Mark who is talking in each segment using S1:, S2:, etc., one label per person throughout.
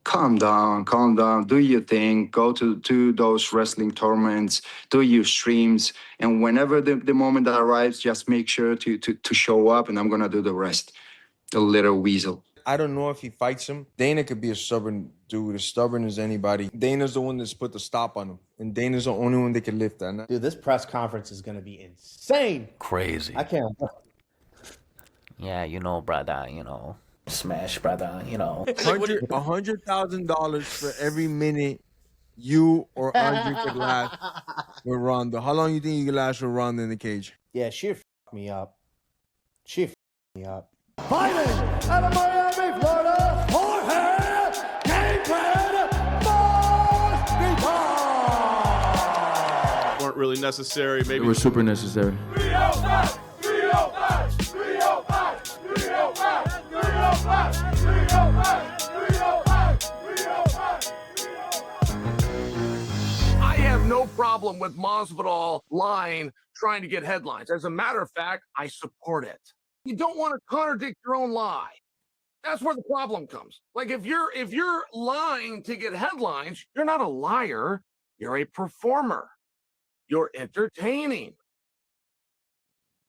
S1: calm down, do your thing, go to those wrestling tournaments, do your streams, and whenever the moment that arrives, just make sure to show up, and I'm gonna do the rest. The little weasel.
S2: I don't know if he fights him. Dana could be a stubborn dude, as stubborn as anybody. Dana's the one that's put the stop on him, and Dana's the only one that can lift that.
S3: Dude, this press conference is gonna be insane.
S4: Crazy.
S3: I can't.
S4: Yeah, you know, brother, you know. Smash, brother, you know.
S2: $100,000 for every minute you or Andre could last with Ronda. How long you think you could last with Ronda in the cage?
S3: Yeah, she f me up. She f me up.
S5: Fighting out of Miami, Florida, Jorge Gamebred Masvidal.
S6: Weren't really necessary. Maybe
S2: They were super necessary.
S5: 305, 305, 305, 305, 305, 305, 305, 305.
S7: I have no problem with Masvidal lying, trying to get headlines. As a matter of fact, I support it. You don't want to contradict your own lie. That's where the problem comes. Like if you're lying to get headlines, you're not a liar. You're a performer. You're entertaining.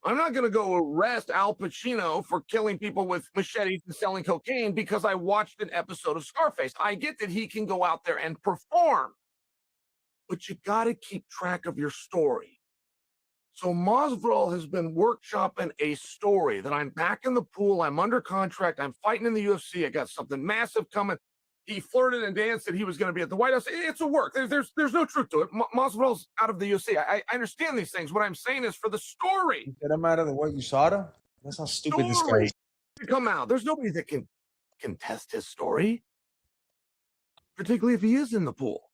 S7: I'm not going to go arrest Al Pacino for killing people with machetes and selling cocaine because I watched an episode of Scarface. I get that he can go out there and perform, but you got to keep track of your story. So Masvidal has been workshopping a story that I'm back in the pool, I'm under contract, I'm fighting in the UFC, I got something massive coming. He flirted and danced that he was going to be at the White House. It's a work. There's no truth to it. Masvidal's out of the UFC. I understand these things. What I'm saying is for the story.
S2: Get him out of the what you saw them? That's how stupid this guy is.
S7: To come out. There's nobody that can contest his story, particularly if he is in the pool.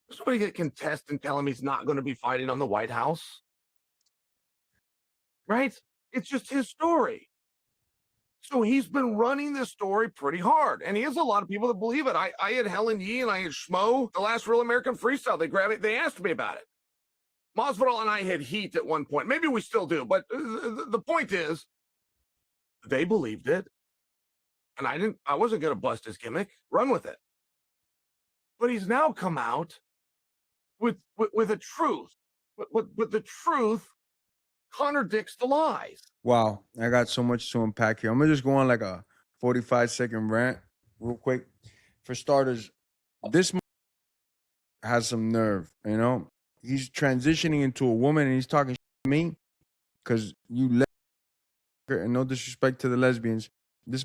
S7: There's nobody that can test and tell him he's not going to be fighting on the White House. Right? It's just his story. So he's been running this story pretty hard. And he has a lot of people that believe it. I had Helen Yee and I had Schmo, the last Real American Freestyle. They grabbed it. They asked me about it. Masvidal and I had heat at one point. Maybe we still do. But the point is, they believed it. And I wasn't going to bust his gimmick. Run with it. But he's now come out with a truth. But the truth contradicts the lies.
S2: Wow, I got so much to unpack here. I'm gonna just go on like a 45-second rant real quick. For starters, this has some nerve, you know? He's transitioning into a woman and he's talking to me because you and no disrespect to the lesbians, this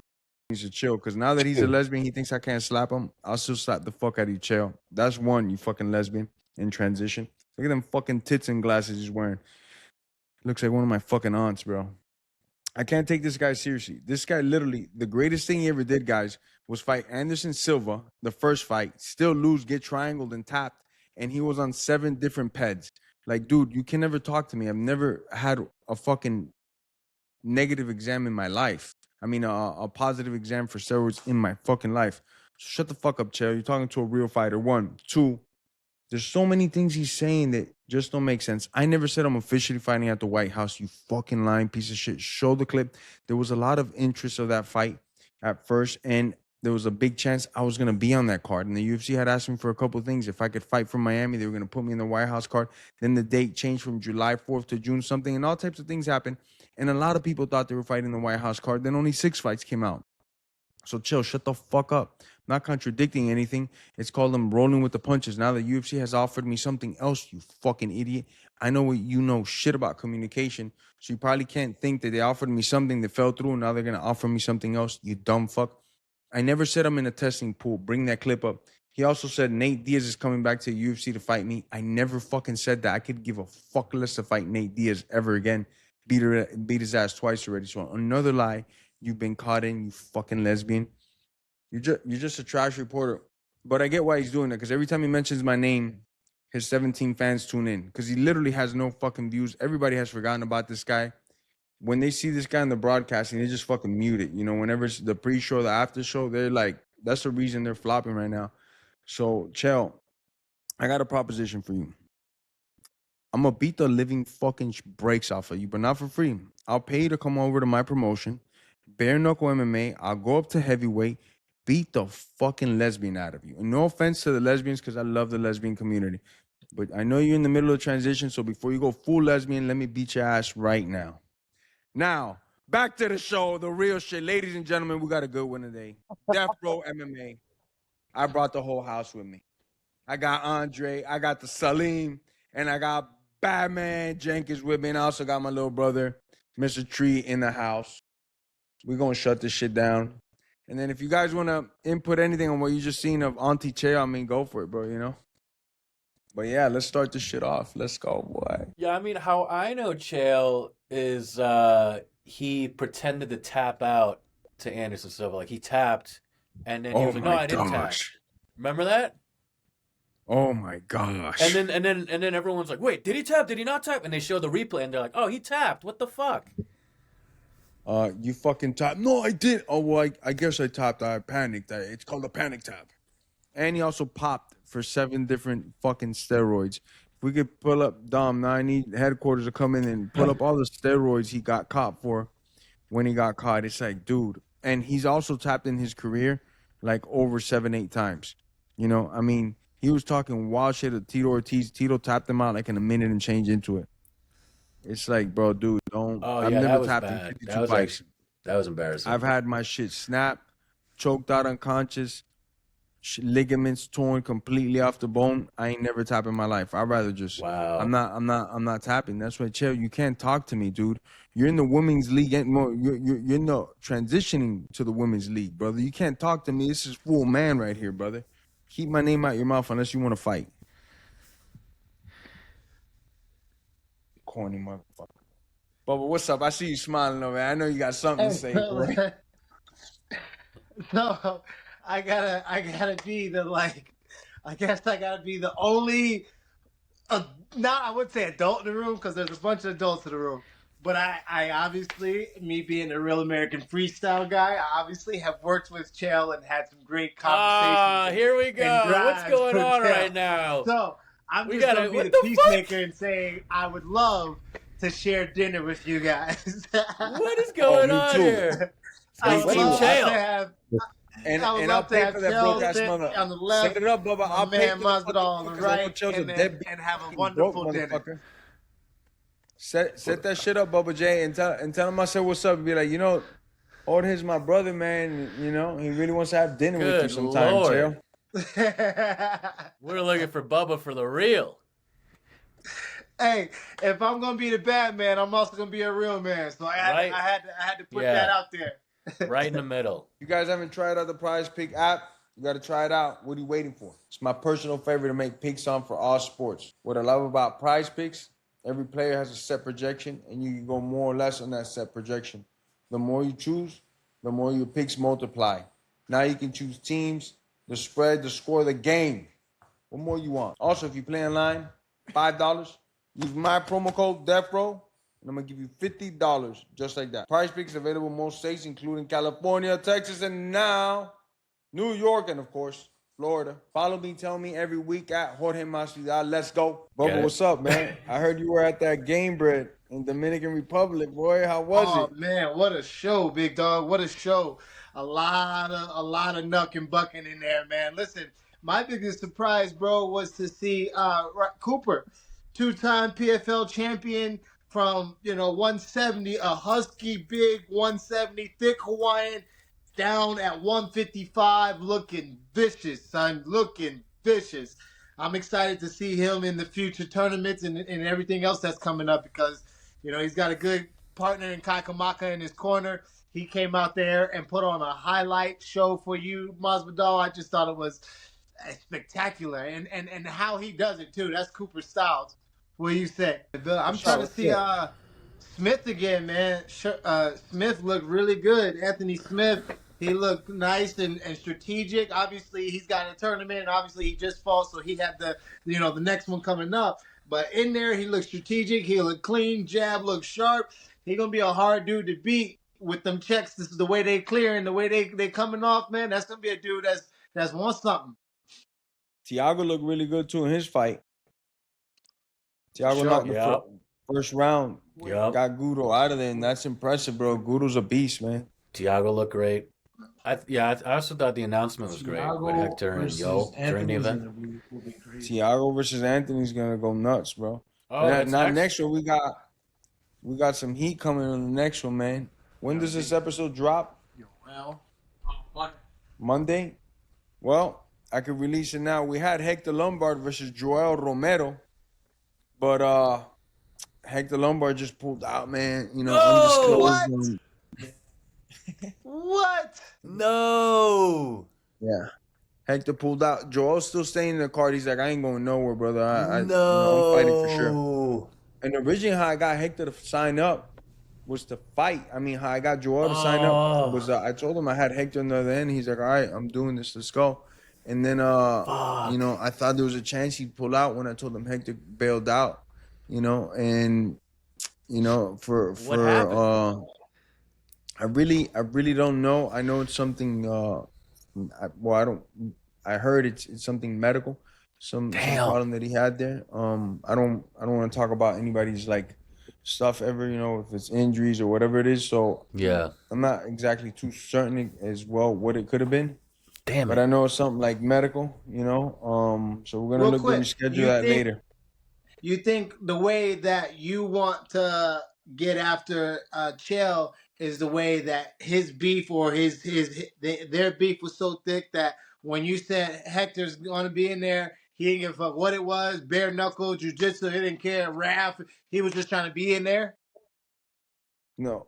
S2: needs to chill because now that he's a lesbian, he thinks I can't slap him. I'll still slap the fuck out of you, Chael. That's one, you fucking lesbian in transition. Look at them fucking tits and glasses he's wearing. Looks like one of my fucking aunts, bro. I can't take this guy seriously. This guy literally, the greatest thing he ever did, guys, was fight Anderson Silva, the first fight, still lose, get triangled and tapped, and he was on 7 different peds. Like, dude, you can never talk to me. I've never had a fucking negative exam in my life. I mean, a positive exam for steroids in my fucking life. So shut the fuck up, Chael. You're talking to a real fighter. 1. 2, there's so many things he's saying that just don't make sense. I never said I'm officially fighting at the White House, you fucking lying piece of shit. Show the clip. There was a lot of interest of that fight at first, and there was a big chance I was going to be on that card. And the UFC had asked me for a couple of things. If I could fight from Miami, they were going to put me in the White House card. Then the date changed from July 4th to June something, and all types of things happened. And a lot of people thought they were fighting the White House card. Then only 6 fights came out. So chill, shut the fuck up. I'm not contradicting anything. It's called them rolling with the punches. Now the UFC has offered me something else, you fucking idiot. I know what you know shit about communication. So you probably can't think that they offered me something that fell through and now they're going to offer me something else, you dumb fuck. I never said I'm in a testing pool. Bring that clip up. He also said Nate Diaz is coming back to the UFC to fight me. I never fucking said that. I could give a fuck less to fight Nate Diaz ever again. Beat his ass twice already. So another lie you've been caught in, you fucking lesbian. You're just a trash reporter. But I get why he's doing it, because every time he mentions my name, his 17 fans tune in. Because he literally has no fucking views. Everybody has forgotten about this guy. When they see this guy in the broadcasting, they just fucking mute it. You know, whenever it's the pre-show, the after show, they're like, that's the reason they're flopping right now. So, Chael, I got a proposition for you. I'm going to beat the living fucking breaks off of you, but not for free. I'll pay you to come over to my promotion, Bare Knuckle MMA. I'll go up to heavyweight, beat the fucking lesbian out of you. And no offense to the lesbians, because I love the lesbian community. But I know you're in the middle of transition, so before you go full lesbian, let me beat your ass right now. Now, back to the show, the real shit. Ladies and gentlemen, we got a good one today. Death Row MMA. I brought the whole house with me. I got Andre, I got the Salim, and I got Batman Jenkins with me, and I also got my little brother, Mr. Tree, in the house. We're going to shut this shit down. And then if you guys want to input anything on what you just seen of Auntie Chael, I mean, go for it, bro, you know? But yeah, let's start this shit off. Let's go, boy.
S6: Yeah, I mean, how I know Chael is he pretended to tap out to Anderson Silva. Like, he tapped, and then he was like, no, I didn't tap. Remember that?
S2: Oh, my gosh.
S6: And then everyone's like, wait, did he tap? Did he not tap? And they show the replay, and they're like, oh, he tapped. What the fuck?
S2: You fucking tapped. No, I did. Oh, well, I guess I tapped. I panicked. It's called a panic tap. And he also popped for 7 different fucking steroids. If we could pull up, Dom, now I need headquarters to come in and pull up all the steroids he got caught for when he got caught. It's like, dude. And he's also tapped in his career like over 7-8 times. You know, I mean, he was talking wild shit to Tito Ortiz. Tito tapped him out like in a minute and changed into it. It's like, bro, dude, don't.
S6: Oh,
S2: I've
S6: yeah,
S2: never
S6: that was
S2: tapped
S6: bad.
S2: in 52
S6: That was
S2: fights.
S6: that was embarrassing.
S2: I've had my shit snapped, choked out unconscious, ligaments torn completely off the bone. I ain't never tapped in my life. I'd rather just.
S6: Wow.
S2: I'm not tapping. That's why, Chael, you can't talk to me, dude. You're in the women's league. You're no transitioning to the women's league, brother. You can't talk to me. This is full man right here, brother. Keep my name out your mouth unless you want to fight. Corny motherfucker. Bubba, what's up? I see you smiling over there. I know you got something to say, boy.
S3: No, I gotta be the I guess I gotta be the only, not I would say adult in the room because there's a bunch of adults in the room. But I obviously, me being a real American freestyle guy, I obviously have worked with Chael and had some great conversations.
S6: Here we go. What's going on right now?
S3: So I'm just gonna be the peacemaker and saying I would love to share dinner with you guys.
S6: What is going on here?
S3: I would love to have.
S2: And
S3: I'll
S2: pay for that broke ass mother.
S3: On the left,
S2: set it up, Bubba. I'll pay for
S3: Masvidal on the right, and have a wonderful dinner.
S2: Set that shit up, Bubba J, and tell him I said what's up. Be like, you know, Jorge's my brother, man. You know, he really wants to have dinner with you sometime, Chael.
S6: We're looking for Bubba for the real.
S3: Hey, if I'm gonna be the bad man, I'm also gonna be a real man. So I had to put that out there.
S6: Right in the middle.
S2: You guys haven't tried out the Prize Pick app? You got to try it out. What are you waiting for? It's my personal favorite to make picks on for all sports. What I love about Prize Picks, every player has a set projection, and you can go more or less on that set projection. The more you choose, the more your picks multiply. Now you can choose teams, the spread, the score, the game. What more you want? Also, if you play online, $5, use my promo code DEATHROW, and I'm going to give you $50 just like that. Prize Picks available in most states, including California, Texas, and now New York, and of course, Florida. Follow me, tell me every week at Jorge Masvidal. Let's go. Bubba, what's up, man? I heard you were at that Gamebred in Dominican Republic, boy. How was it?
S3: Oh, man, what a show, big dog. What a show. A lot of knuck and bucking in there, man. Listen, my biggest surprise, bro, was to see Cooper, 2-time PFL champion, from 170, a husky, big 170, thick Hawaiian, down at 155, looking vicious, son, looking vicious. I'm excited to see him in the future tournaments and everything else that's coming up because, he's got a good partner in Kai Kamaka in his corner. He came out there and put on a highlight show for you, Masvidal. I just thought it was spectacular, and how he does it too. That's Cooper Styles. What do you say? I'm trying to see Smith again, man. Smith looked really good. Anthony Smith, he looked nice and strategic. Obviously, he's got a tournament. Obviously, he just fought, so he had the next one coming up. But in there, he looked strategic. He looked clean. Jab looked sharp. He's gonna be a hard dude to beat with them checks. This is the way they clear and the way they coming off, man. That's gonna be a dude that's wants something.
S2: Thiago looked really good too in his fight. Thiago knocked the first round.
S6: Yep.
S2: Got Gudo out of there, and that's impressive, bro. Gudo's a beast, man.
S6: Thiago looked great. I also thought the announcement was great with
S8: Thiago
S6: Hector and
S8: versus
S6: Yo during the
S8: Anthony's
S6: event.
S8: gonna be will be crazy.
S2: Thiago versus Anthony's gonna go nuts, bro.
S6: Oh,
S2: And
S6: that's
S2: now
S6: next.
S2: next one we got some heat coming on the next one, man. When does this episode drop?
S8: Well,
S2: Monday? Well, I could release it now. We had Hector Lombard versus Yoel Romero, but Hector Lombard just pulled out, man. You know, undisclosed.
S3: What? What?
S6: No.
S2: Yeah. Hector pulled out. Joel's still staying in the card. He's like, I ain't going nowhere, brother. I'm fighting for sure. And originally, how I got Hector to sign up was to fight. I mean, how I got Joel to sign up was I told him I had Hector on the other end. He's like, all right, I'm doing this. Let's go. And then, you know, I thought there was a chance he'd pull out when I told him Hector bailed out. You know, and you know,
S6: What happened?
S2: I really don't know. I know it's something. I heard it's something medical, some problem that he had there. I don't want to talk about anybody's like stuff ever. You know, if it's injuries or whatever it is. So
S6: Yeah.
S2: I'm not exactly too certain as well what it could have been.
S6: Damn
S2: But
S6: it.
S2: I know it's something like medical. You know. So we're gonna
S3: Real
S2: look
S3: quick,
S2: to reschedule
S3: you
S2: that
S3: think-
S2: later.
S3: You think the way that you want to get after Chael is the way that his beef or their beef was so thick that when you said Hector's going to be in there, he didn't give a fuck what it was, bare knuckle, jiu-jitsu, he didn't care, rap, he was just trying to be in there?
S2: No,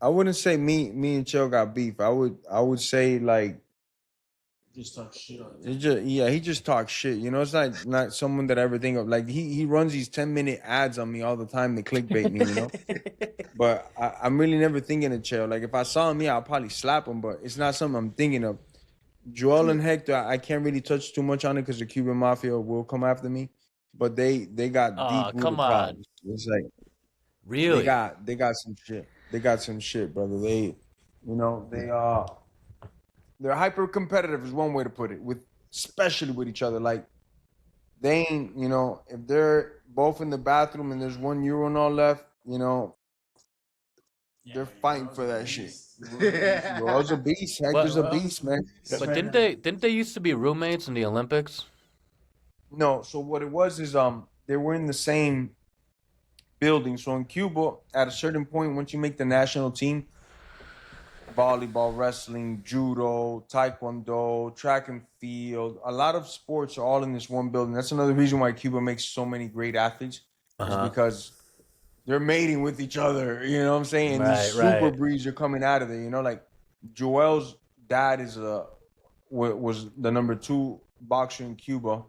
S2: I wouldn't say me and Chael got beef. I would say like
S8: just talk shit on
S2: he just talks shit. You know, it's not someone that I ever think of. Like he runs these 10-minute ads on me all the time to clickbait me, you know. But I'm really never thinking of Chael. Like if I saw him, I'll probably slap him, but it's not something I'm thinking of. Joel and Hector, I can't really touch too much on it because the Cuban Mafia will come after me. But they got deep
S6: come
S2: rooted
S6: on.
S2: problems. It's like
S6: Really?
S2: they got some shit. They got some shit, brother. They're hyper competitive is one way to put it, especially with each other. Like they ain't, you know, if they're both in the bathroom and there's one urinal left, you know, they're fighting for that shit. Joel's a beast. Hector's a beast, man.
S6: But didn't they used to be roommates in the Olympics?
S2: No, so what it was is they were in the same building. So in Cuba, at a certain point, once you make the national team, volleyball, wrestling, judo, taekwondo, track and field, a lot of sports are all in this one building. That's another reason why Cuba makes so many great athletes, is because they're mating with each other. You know what I'm saying? And these super breeds are coming out of there. You know, like Joel's dad was the number 2 boxer in Cuba.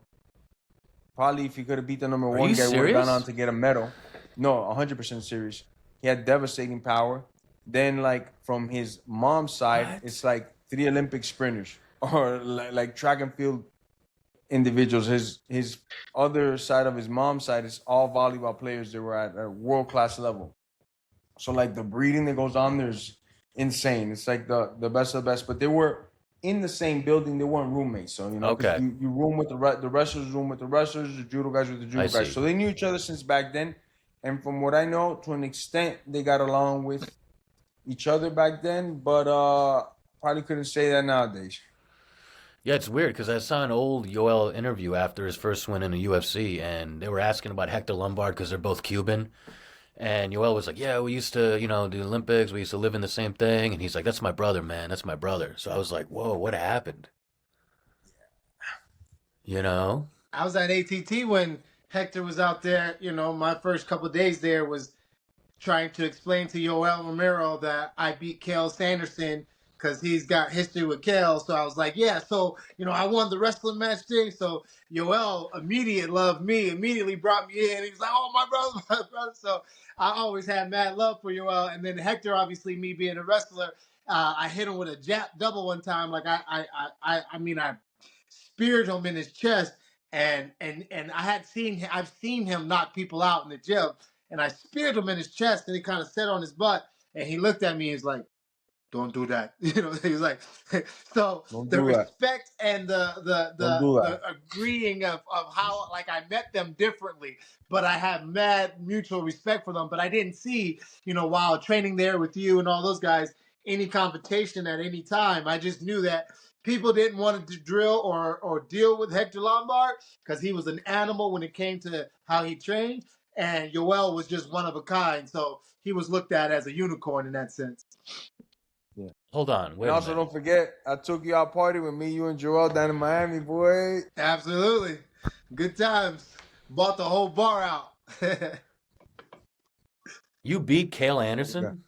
S2: Probably if he could have beat the number 1 guy, would have gone on to get a medal. No, 100% serious. He had devastating power. Then, like, from his mom's side, it's like 3 Olympic sprinters or like track and field individuals. His other side of his mom's side is all volleyball players that were at a world-class level. So, like, the breeding that goes on there is insane. It's like the best of the best. But they were in the same building. They weren't roommates. So, you know, you room with the wrestlers, room with the wrestlers, the judo guys with the judo guys. So they knew each other since back then. And from what I know, to an extent, they got along with each other back then, but probably couldn't say that nowadays.
S6: Yeah, it's weird because I saw an old Yoel interview after his first win in the UFC, and they were asking about Hector Lombard because they're both Cuban. And Yoel was like, yeah, we used to, you know, do the Olympics. We used to live in the same thing. And he's like, that's my brother, man. That's my brother. So I was like, whoa, what happened? You know?
S3: I was at ATT when Hector was out there. You know, my first couple of days there was trying to explain to Yoel Romero that I beat Chael Sanderson because he's got history with Chael. So I was like, yeah, so, you know, I won the wrestling match thing. So Yoel immediately brought me in. He was like, oh, my brother. So I always had mad love for Yoel. And then Hector, obviously, me being a wrestler, I hit him with a jab double one time. Like I speared him in his chest. And I've seen him knock people out in the gym. And I speared him in his chest, and he kind of sat on his butt, and he looked at me. He's like, "Don't do that." You know, he was like, "So the respect and the agreeing of how like I met them differently, but I have mad mutual respect for them. But I didn't see, you know, while training there with you and all those guys, any competition at any time. I just knew that people didn't want to drill or deal with Hector Lombard because he was an animal when it came to how he trained, and Yoel was just one of a kind. So he was looked at as a unicorn in that sense.
S2: Yeah.
S6: Hold on, wait
S2: And
S6: a
S2: also,
S6: minute.
S2: don't forget, I took you out party with me, you, and Joel down in Miami, boy.
S3: Absolutely. Good times. Bought the whole bar out.
S6: You beat Chael Anderson?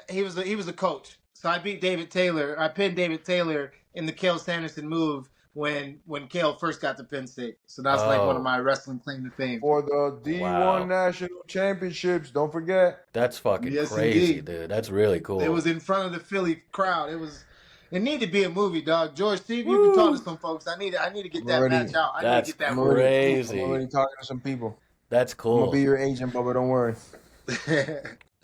S3: He was a coach. So I beat David Taylor. I pinned David Taylor in the Chael Sanderson move when Chael first got to Penn State. So that's like one of my wrestling claim to fame.
S2: For the D1
S6: Wow.
S2: National Championships, don't forget.
S6: That's fucking
S3: Yes,
S6: crazy,
S3: indeed.
S6: dude. That's really cool.
S3: It was in front of the Philly crowd. It needed to be a movie, dog. George Steve, you can talk to some folks. I need to get that match out. I need to get that movie.
S6: Crazy.
S2: I'm already talking to some people.
S6: That's
S2: I'm
S6: cool.
S2: gonna be your agent, Bubba. Don't worry.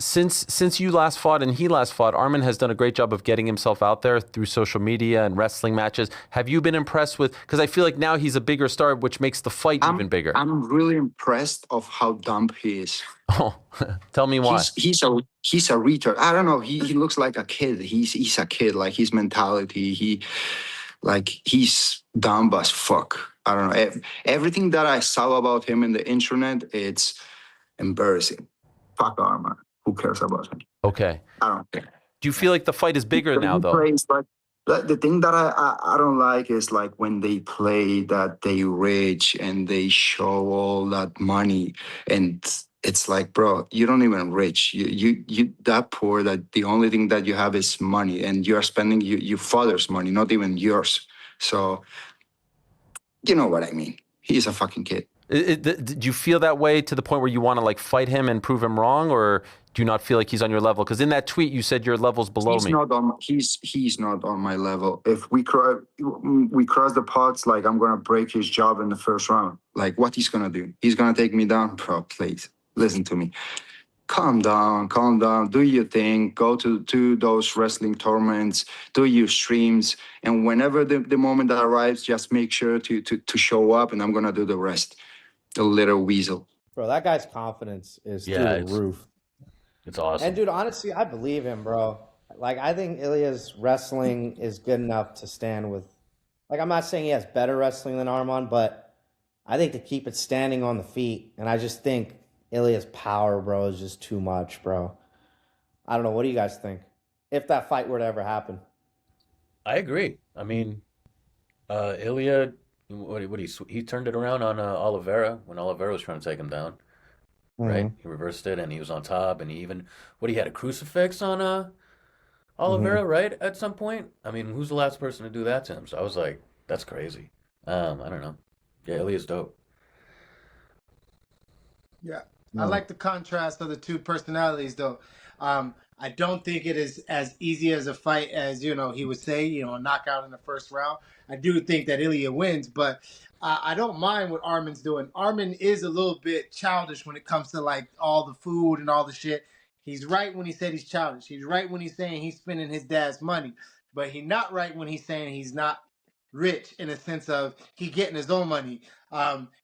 S9: Since you last fought and he last fought, Arman has done a great job of getting himself out there through social media and wrestling matches. Have you been impressed with? Because I feel like now he's a bigger star, which makes the fight even bigger.
S1: I'm really impressed of how dumb he is.
S9: Oh, tell me why.
S1: He's a retard. I don't know. He looks like a kid. He's a kid. Like his mentality. He's dumb as fuck. I don't know. Everything that I saw about him in the internet, it's embarrassing. Fuck Arman. Who cares about him?
S9: Okay.
S1: I don't care.
S9: Do you feel like the fight is bigger now, though?
S1: The thing that I don't like is like when they play that they rich and they show all that money, and it's like, bro, you don't even rich. You that poor that the only thing that you have is money, and you are spending your father's money, not even yours. So you know what I mean. He's a fucking kid.
S9: Do you feel that way to the point where you want to like fight him and prove him wrong, or do you not feel like he's on your level? Because in that tweet you said your level's below me.
S1: He's not on my level. If we cross the pots, like I'm gonna break his jaw in the first round. Like what he's gonna do? He's gonna take me down, bro. Please listen to me. Calm down. Do your thing. Go to those wrestling tournaments. Do your streams, and whenever the moment that arrives, just make sure to show up, and I'm gonna do the rest. The little weasel.
S10: Bro, that guy's confidence is through the roof.
S6: It's awesome.
S10: And dude, honestly, I believe him, bro. Like, I think Ilia's wrestling is good enough to stand with. Like, I'm not saying he has better wrestling than Arman, but I think to keep it standing on the feet, and I just think Ilia's power, bro, is just too much, bro. I don't know. What do you guys think? If that fight were to ever happen.
S6: I agree. I mean, Ilia, he turned it around on Oliveira when Oliveira was trying to take him down. Right? He reversed it and he was on top, and he had a crucifix on Oliveira, right? At some point. I mean, who's the last person to do that to him? So I was like, that's crazy. I don't know. Yeah, Ilia's dope.
S3: Yeah. I like the contrast of the two personalities, though. I don't think it is as easy as a fight as, he would say, a knockout in the first round. I do think that Ilia wins, but I don't mind what Arman's doing. Arman is a little bit childish when it comes to, like, all the food and all the shit. He's right when he said he's childish. He's right when he's saying he's spending his dad's money. But he's not right when he's saying he's not rich in a sense of he getting his own money.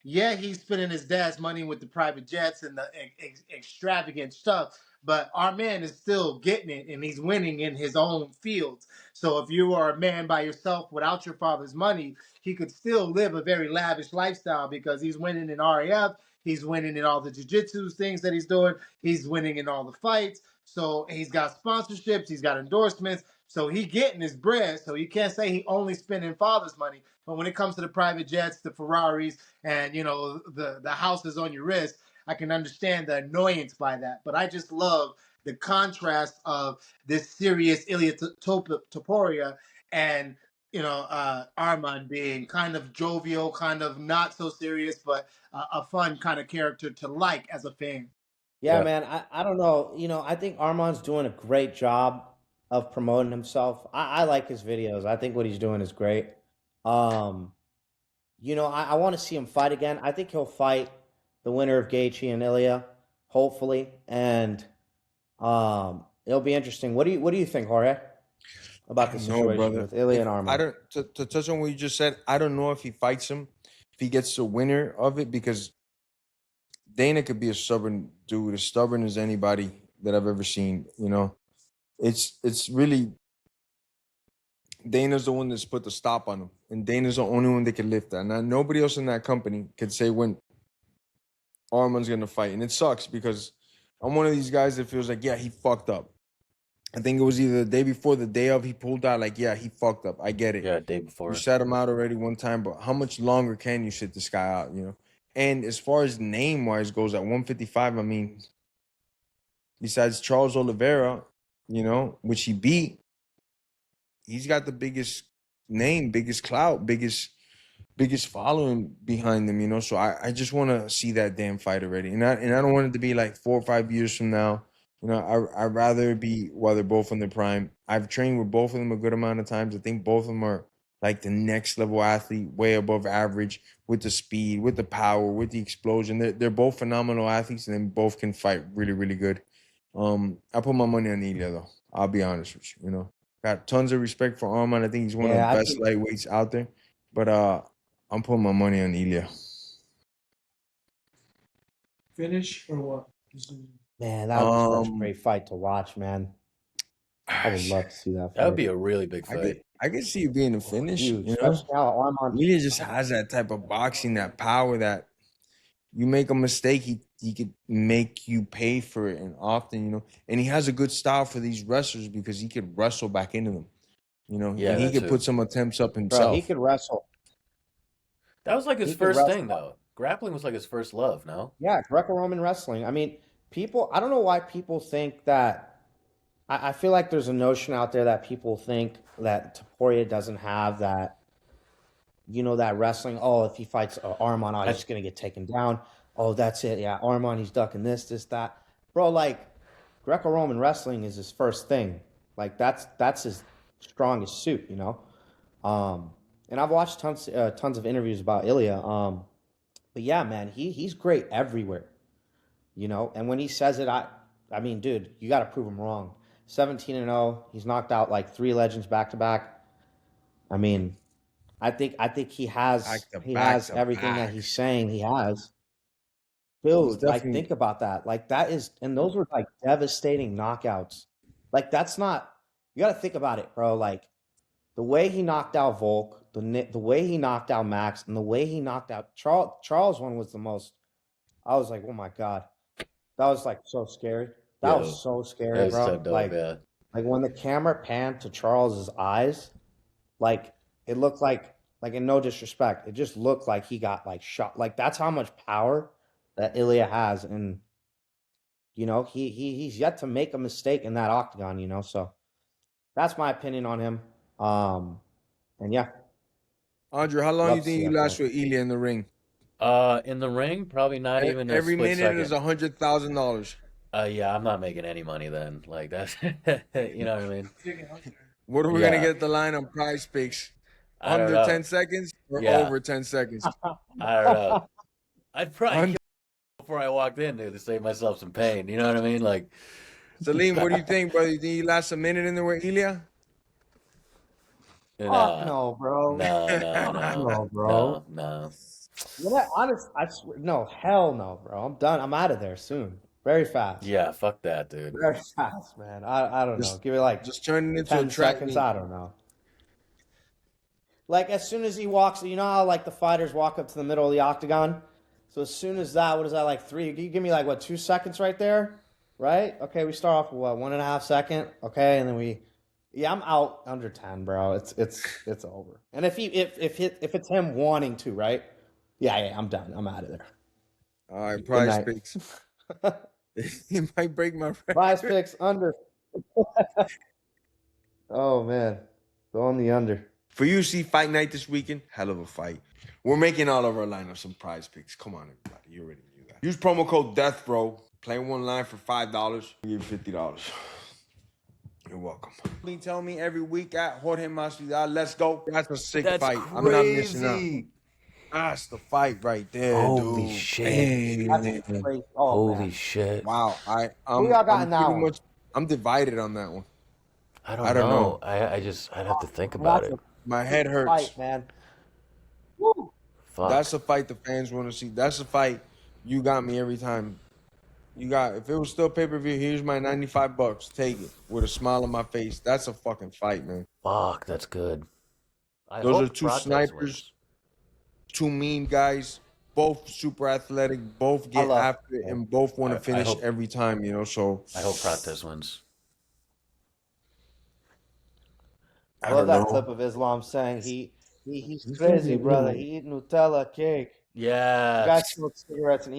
S3: He's spending his dad's money with the private jets and the extravagant stuff, but our man is still getting it, and he's winning in his own fields. So if you are a man by yourself without your father's money, he could still live a very lavish lifestyle because he's winning in RAF, he's winning in all the jiu-jitsu things that he's doing, he's winning in all the fights. So he's got sponsorships, he's got endorsements. So he getting his bread. So you can't say he only spending father's money. But when it comes to the private jets, the Ferraris, and the houses on your wrist, I can understand the annoyance by that. But I just love the contrast of this serious Ilia Topuria and Arman being kind of jovial, kind of not so serious, but a fun kind of character to like as a fan.
S10: Yeah, man. I don't know. I think Arman's doing a great job of promoting himself. I like his videos. I think what he's doing is great. I want to see him fight again. I think he'll fight the winner of Gaethje and Ilia, hopefully, and it'll be interesting. What do you think, Jorge, about the situation with Ilia and Arman?
S2: I don't to touch on what you just said. I don't know if he fights him, if he gets the winner of it, because Dana could be a stubborn dude, as stubborn as anybody, that I've ever seen. You know, it's really Dana's the one that's put the stop on him, and Dana's the only one that can lift that. Now nobody else in that company could say when Arman's gonna fight, and it sucks because I'm one of these guys that feels like, yeah, he fucked up. I think it was either the day before, the day of, he pulled out. Like, yeah, he fucked up. I get it.
S6: Yeah, day before.
S2: You sat him out already one time, but how much longer can you sit this guy out? You know. And as far as name wise goes, at 155, I mean, besides Charles Oliveira, you know, which he beat, he's got the biggest name, biggest clout, biggest following behind him, you know. So I just want to see that damn fight already. And I don't want it to be like 4 or 5 years from now. You know, I'd rather it be while they're both in their prime. I've trained with both of them a good amount of times. I think both of them are like the next level athlete, way above average with the speed, with the power, with the explosion. They're both phenomenal athletes, and then both can fight really, really good. I put my money on Ilia, though. I'll be honest with you. You know, got tons of respect for Arman. I think he's one of the best lightweights out there. But I'm putting my money on Ilia.
S8: Finish or what?
S10: Man, that was such a great fight to watch, man. I would love to see that fight.
S6: That would be a really big fight.
S2: I could see it being a finish.
S10: Huge.
S2: You know?
S10: Especially how Arman
S2: Ilia just has that type of boxing, that power that you make a mistake, he could make you pay for it, and often, you know. And he has a good style for these wrestlers because he could wrestle back into them, you know.
S6: Yeah,
S2: and he
S6: that
S2: could
S6: too.
S2: put some attempts up himself.
S10: Bro, he could wrestle.
S6: That was like his
S10: He could
S6: first
S10: wrestle.
S6: thing, though. Grappling was like his first love, no?
S10: Yeah, Greco-Roman wrestling. I mean, I don't know why people think that. I feel like there's a notion out there that people think that Topuria doesn't have that, you know, that wrestling. Oh, if he fights Arman, oh, he's just going to get taken down. Oh, that's it. Yeah, Arman, he's ducking this, that. Bro, like, Greco-Roman wrestling is his first thing. Like, that's his strongest suit, you know? And I've watched tons of interviews about Ilia. But yeah, man, he's great everywhere, you know? And when he says it, I mean, dude, you got to prove him wrong. 17-0. He's knocked out like 3 legends back to back. I mean, I think he has everything that he's saying he has. Dude, like, think about that. Like, that is, and those were like devastating knockouts. Like, that's not, you got to think about it, bro. Like, the way he knocked out Volk, the way he knocked out Max, and the way he knocked out Charles one was the most, I was like, oh my God. That was like so scary. That was so scary,
S6: That was
S10: bro.
S6: so dope,
S10: like,
S6: yeah.
S10: like when the camera panned to Charles's eyes, like it looked like in no disrespect, it just looked like he got like shot. Like, that's how much power that Ilia has, and you know, he's yet to make a mistake in that octagon, you know. So that's my opinion on him. And yeah.
S2: Andre, how long
S10: Love
S2: you
S10: to
S2: think
S10: see
S2: you
S10: that
S2: last
S10: fight.
S2: with Ilia in the ring?
S6: In the ring, probably not even a
S2: Every
S6: split
S2: minute
S6: second.
S2: is $100,000.
S6: Yeah, I'm not making any money then. Like, that's, you know what I mean?
S2: What are we gonna get at the line on Prize Picks?
S6: I don't
S2: Under
S6: know.
S2: 10 seconds or
S6: Yeah.
S2: over 10 seconds?
S6: I don't know. I'd probably kill before I walked in there to save myself some pain. You know what I mean? Like,
S2: Salim, what do you think, brother? You think you last a minute in there with Ilia?
S10: No, bro.
S6: No,
S10: bro.
S6: no.
S10: You know, honest, I swear, no, hell no, bro. I'm done. I'm out of there soon. Very fast.
S6: Yeah, fuck that, dude.
S10: Very fast, man. I don't know. Give it like
S2: Just turn it into
S10: 10
S2: a track
S10: seconds.
S2: meet.
S10: I don't know. Like, as soon as he walks, you know how like the fighters walk up to the middle of the octagon? So as soon as that, what is that, like 3? You give me like, what, 2 seconds right there? Right? Okay, we start off with what, 1.5 seconds? Okay, and then yeah, I'm out under 10, bro. It's over. And if it's him wanting to, right? Yeah, I'm done. I'm out of there.
S2: All right,
S10: Good
S2: Prize
S10: night.
S2: Picks. He might break my record.
S10: Prize Picks under. Oh man, go on the under.
S2: For UFC Fight Night this weekend, hell of a fight. We're making all of our lineups some Prize Picks. Come on, everybody. You already knew that. Use promo code Death Row. Play one line for $5. I'll give you $50. You're welcome. Please tell me every week at Jorge Masvidal. Let's go. That's a sick fight. I'm not missing out. That's the fight right there,
S6: Holy
S2: dude.
S6: shit.
S10: That's crazy. Oh,
S6: Holy
S10: man.
S6: shit.
S2: Wow.
S10: Who y'all got in that one?
S2: I'm divided on that one.
S6: I don't know. I'd have to think about
S10: That's
S6: it.
S2: My head hurts.
S10: Fight, man. Woo.
S6: Fuck.
S2: That's a fight the fans want to see. That's a fight you got me every time. You got if it was still pay-per-view, here's my $95. Take it with a smile on my face. That's a fucking fight, man.
S6: Fuck, that's good.
S2: Those are two snipers, two mean guys, both super athletic, both get after it, and both want to finish every time, you know. So
S6: I hope Prates wins.
S10: I love that clip of Islam saying he's crazy, brother. He eat Nutella cake.
S6: Yeah.
S10: The guy smokes cigarettes and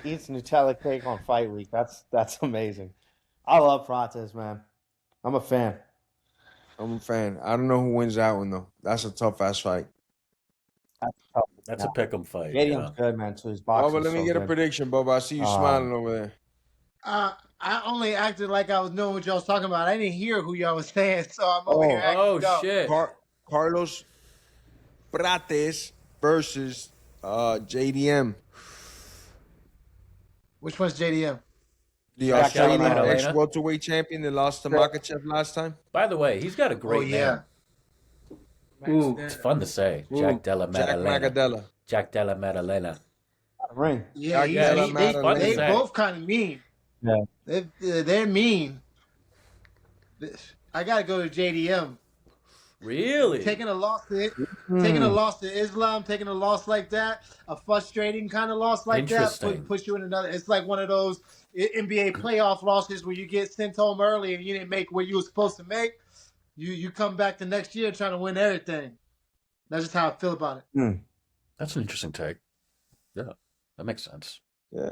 S10: eats Nutella cake on fight week. That's amazing. I love Prates, man. I'm a fan.
S2: I'm a fan. I don't know who wins that one though. That's a tough ass fight.
S6: That's a pick'em fight.
S10: Stadium's good, man. So his boxing.
S2: Bubba, let me get a prediction, Bubba. I see you smiling over there.
S3: I only acted like I was knowing what y'all was talking about. I didn't hear who y'all was saying, so I'm over here acting dumb.
S6: Shit.
S2: Carlos Prates versus JDM.
S3: Which one's JDM?
S2: The Australian ex-welterweight champion that lost to Makhachev last time.
S6: By the way, he's got a great name.
S3: Ooh.
S6: It's fun to say. Jack Della Maddalena. Jack Della Maddalena.
S10: Ring.
S3: Yeah, they both kind of mean. Yeah. They're mean. I got to go to JDM.
S6: Really?
S3: Taking a loss to Islam, taking a loss like that, a frustrating kind of loss like that, push you in another. It's like one of those NBA playoff losses where you get sent home early and you didn't make what you were supposed to make. You come back the next year trying to win everything. That's just how I feel about it.
S6: That's an interesting take. Yeah, that makes sense.
S2: Yeah,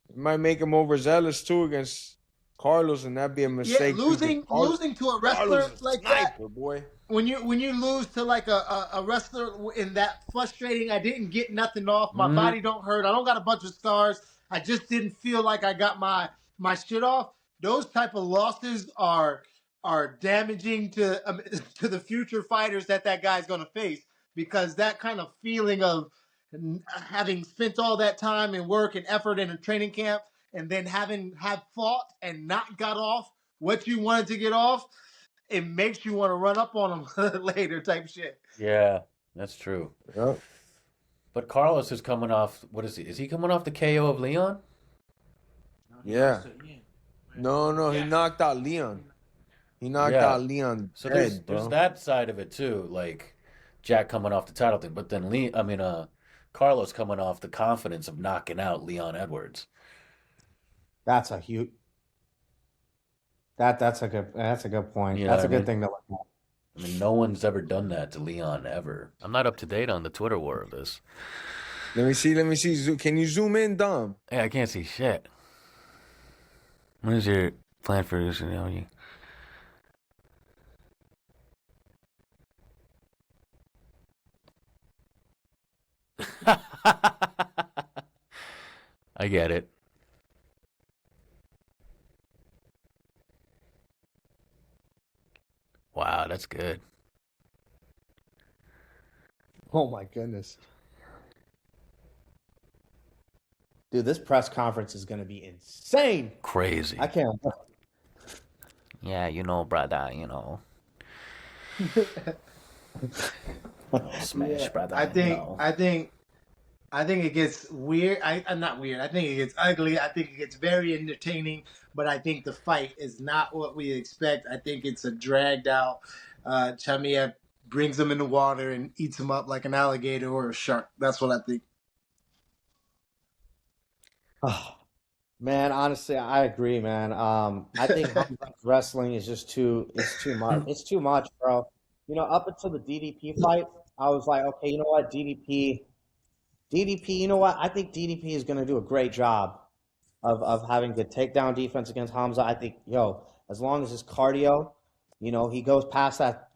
S2: it might make him overzealous too against Carlos, and that'd be a mistake.
S3: Yeah, losing to a wrestler like that,
S2: boy.
S3: When you lose to like a wrestler in that frustrating, I didn't get nothing off. My body don't hurt. I don't got a bunch of scars. I just didn't feel like I got my shit off. Those type of losses are damaging to the future fighters that guy's going to face, because that kind of feeling of having spent all that time and work and effort in a training camp and then have fought and not got off what you wanted to get off, it makes you want to run up on them later type shit.
S6: Yeah, that's true.
S2: Yep.
S6: But Carlos is coming off, what is he? Is he coming off the KO of Leon?
S2: Yeah. No, he knocked out Leon. He knocked out Leon.
S6: So there's that side of it too, like Jack coming off the title thing, but then Carlos coming off the confidence of knocking out Leon Edwards.
S10: That's a huge. That's a good point.
S6: You know
S10: that's a good thing to look at.
S6: I mean, no one's ever done that to Leon ever. I'm not up to date on the Twitter war of this.
S2: Let me see. Can you zoom in, Dom?
S6: Hey, I can't see shit. What is your plan for this? I get it. Wow, that's good.
S10: Oh my goodness. Dude, this press conference is going to be insane.
S6: Crazy.
S10: I can't.
S4: Yeah, brother, Smash, brother.
S3: I think it gets weird. I'm not weird. I think it gets ugly. I think it gets very entertaining. But I think the fight is not what we expect. I think it's a dragged out. Chimaev brings him in the water and eats him up like an alligator or a shark. That's what I think.
S10: Oh, man, honestly, I agree, man. I think wrestling is just it's too much. It's too much, bro. Up until the DDP fight, I was like, okay, you know what, DDP, you know what? I think DDP is going to do a great job of having good takedown defense against Hamza. I think, as long as his cardio, he goes past that,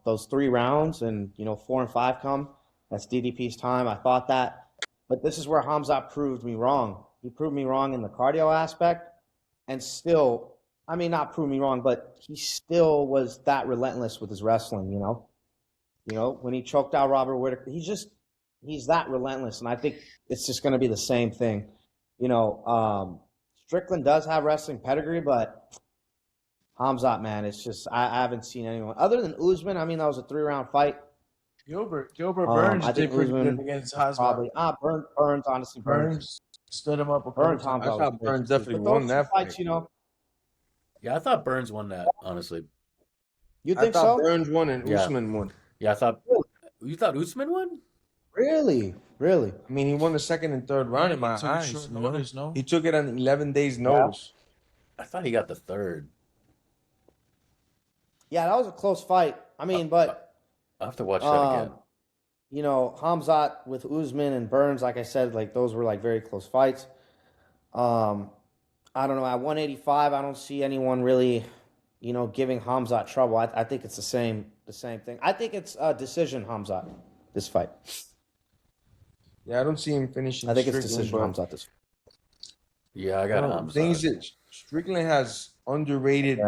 S10: those 3 rounds and, 4 and 5 come, that's DDP's time. I thought that. But this is where Hamza proved me wrong. He proved me wrong in the cardio aspect, and still, I mean, not proved me wrong, but he still was that relentless with his wrestling, when he choked out Robert Whittaker, he's that relentless. And I think it's just going to be the same thing. Strickland does have wrestling pedigree, but Hamzat, man, it's just, I haven't seen anyone other than Usman. I mean, that was a 3-round fight.
S8: Gilbert Burns
S10: I think
S8: did pretty
S10: Usman
S8: good against Hamzat.
S10: Probably. Burns, honestly. Burns.
S8: Stood him up a couple
S10: Burns
S8: times.
S10: Hamza
S2: I
S10: was
S2: thought
S10: crazy
S2: Burns
S10: too.
S2: definitely
S10: But
S2: won
S10: those two
S2: that
S10: fights,
S2: fight.
S10: you know,
S6: Yeah, I thought Burns won that, honestly.
S10: you
S2: I
S10: think
S2: thought
S10: so?
S2: Burns won and
S6: Yeah.
S2: Usman won.
S6: Yeah, I thought.
S10: Really?
S6: You thought Usman won?
S10: Really? Really?
S2: I mean, he won the second and third round in my
S8: Took it
S2: eyes.
S8: short
S2: You know?
S8: notice, no?
S2: He took it on 11 days' notice.
S6: I thought he got the third.
S10: Yeah, that was a close fight. I mean, but
S6: I'll have to watch that again.
S10: you know, Hamzat with Usman and Burns, like I said, like those were like very close fights. I don't know. At 185, I don't see anyone really, you know, giving Hamzat trouble. I think it's the same thing. I think it's a decision Hamzat this fight.
S2: Yeah, I don't see him finishing.
S10: I think it's
S2: Strickland,
S10: decision
S2: but
S10: Hamzat this fight.
S6: Yeah, I got
S2: the thing is that Strickland has underrated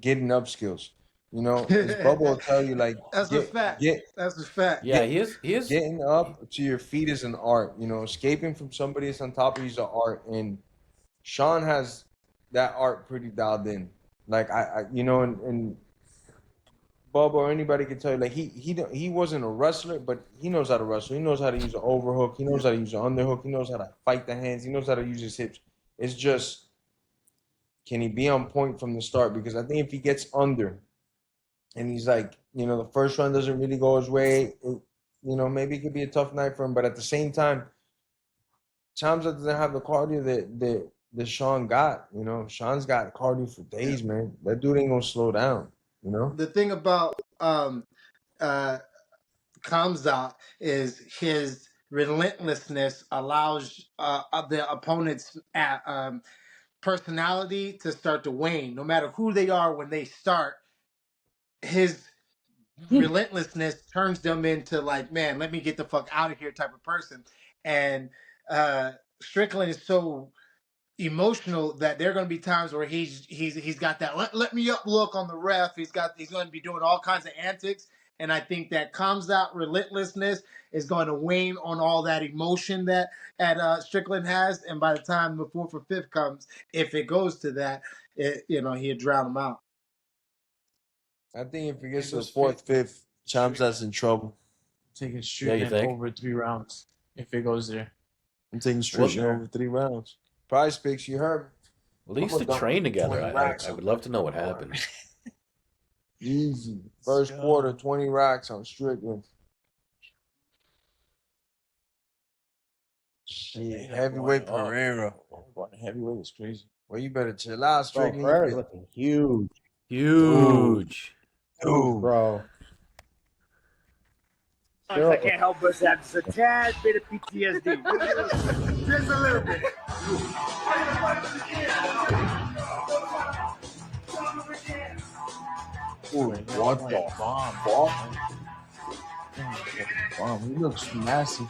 S2: getting up skills. You know, as Bubba will tell you, like
S3: That's a fact. That's a fact.
S6: Yeah, he is.
S2: Getting up to your feet is an art. You know, escaping from somebody that's on top of you is an art, and Sean has that art pretty dialed in. Like I you know, and Bubba or anybody can tell you, like he wasn't a wrestler, but he knows how to wrestle. He knows how to use an overhook. He knows how to use an underhook. He knows how to fight the hands. He knows how to use his hips. It's just, can he be on point from the start? Because I think if he gets under, and he's like, you know, the first round doesn't really go his way, you know, maybe it could be a tough night for him. But at the same time, Hamza doesn't have the cardio that Sean got. You know, Sean's got cardio for days, man. That dude ain't gonna slow down. You know.
S3: The thing about Kamzat is his relentlessness allows the opponent's personality to start to wane. No matter who they are when they start, his relentlessness turns them into like, man, let me get the fuck out of here type of person. And Strickland is so emotional that there are going to be times where he's got that let me up look on the ref. He's going to be doing all kinds of antics, and I think that Kamzat relentlessness is going to wane on all that emotion that Strickland has, and by the time the fourth or fifth comes, if it goes to that, he'll drown him out.
S2: I think if he gets to the fourth, fifth, Hamza's in trouble.
S8: Taking Strickland over 3 rounds if it goes there.
S2: I'm taking Strickland over 3 rounds. Prize picks, you heard.
S6: Well, they used to train together. I would love to know what happened.
S2: Easy. First quarter, 20 racks on Strickland. Yeah, heavyweight Pereira.
S8: Heavyweight is crazy.
S2: Well, you better chill out, Strickland.
S10: Pereira's looking huge.
S6: Huge.
S10: Dude, bro.
S5: I can't help but have just a tad bit of PTSD. Just a little bit.
S2: Ooh, what the
S8: bomb? Bomb. He looks massive.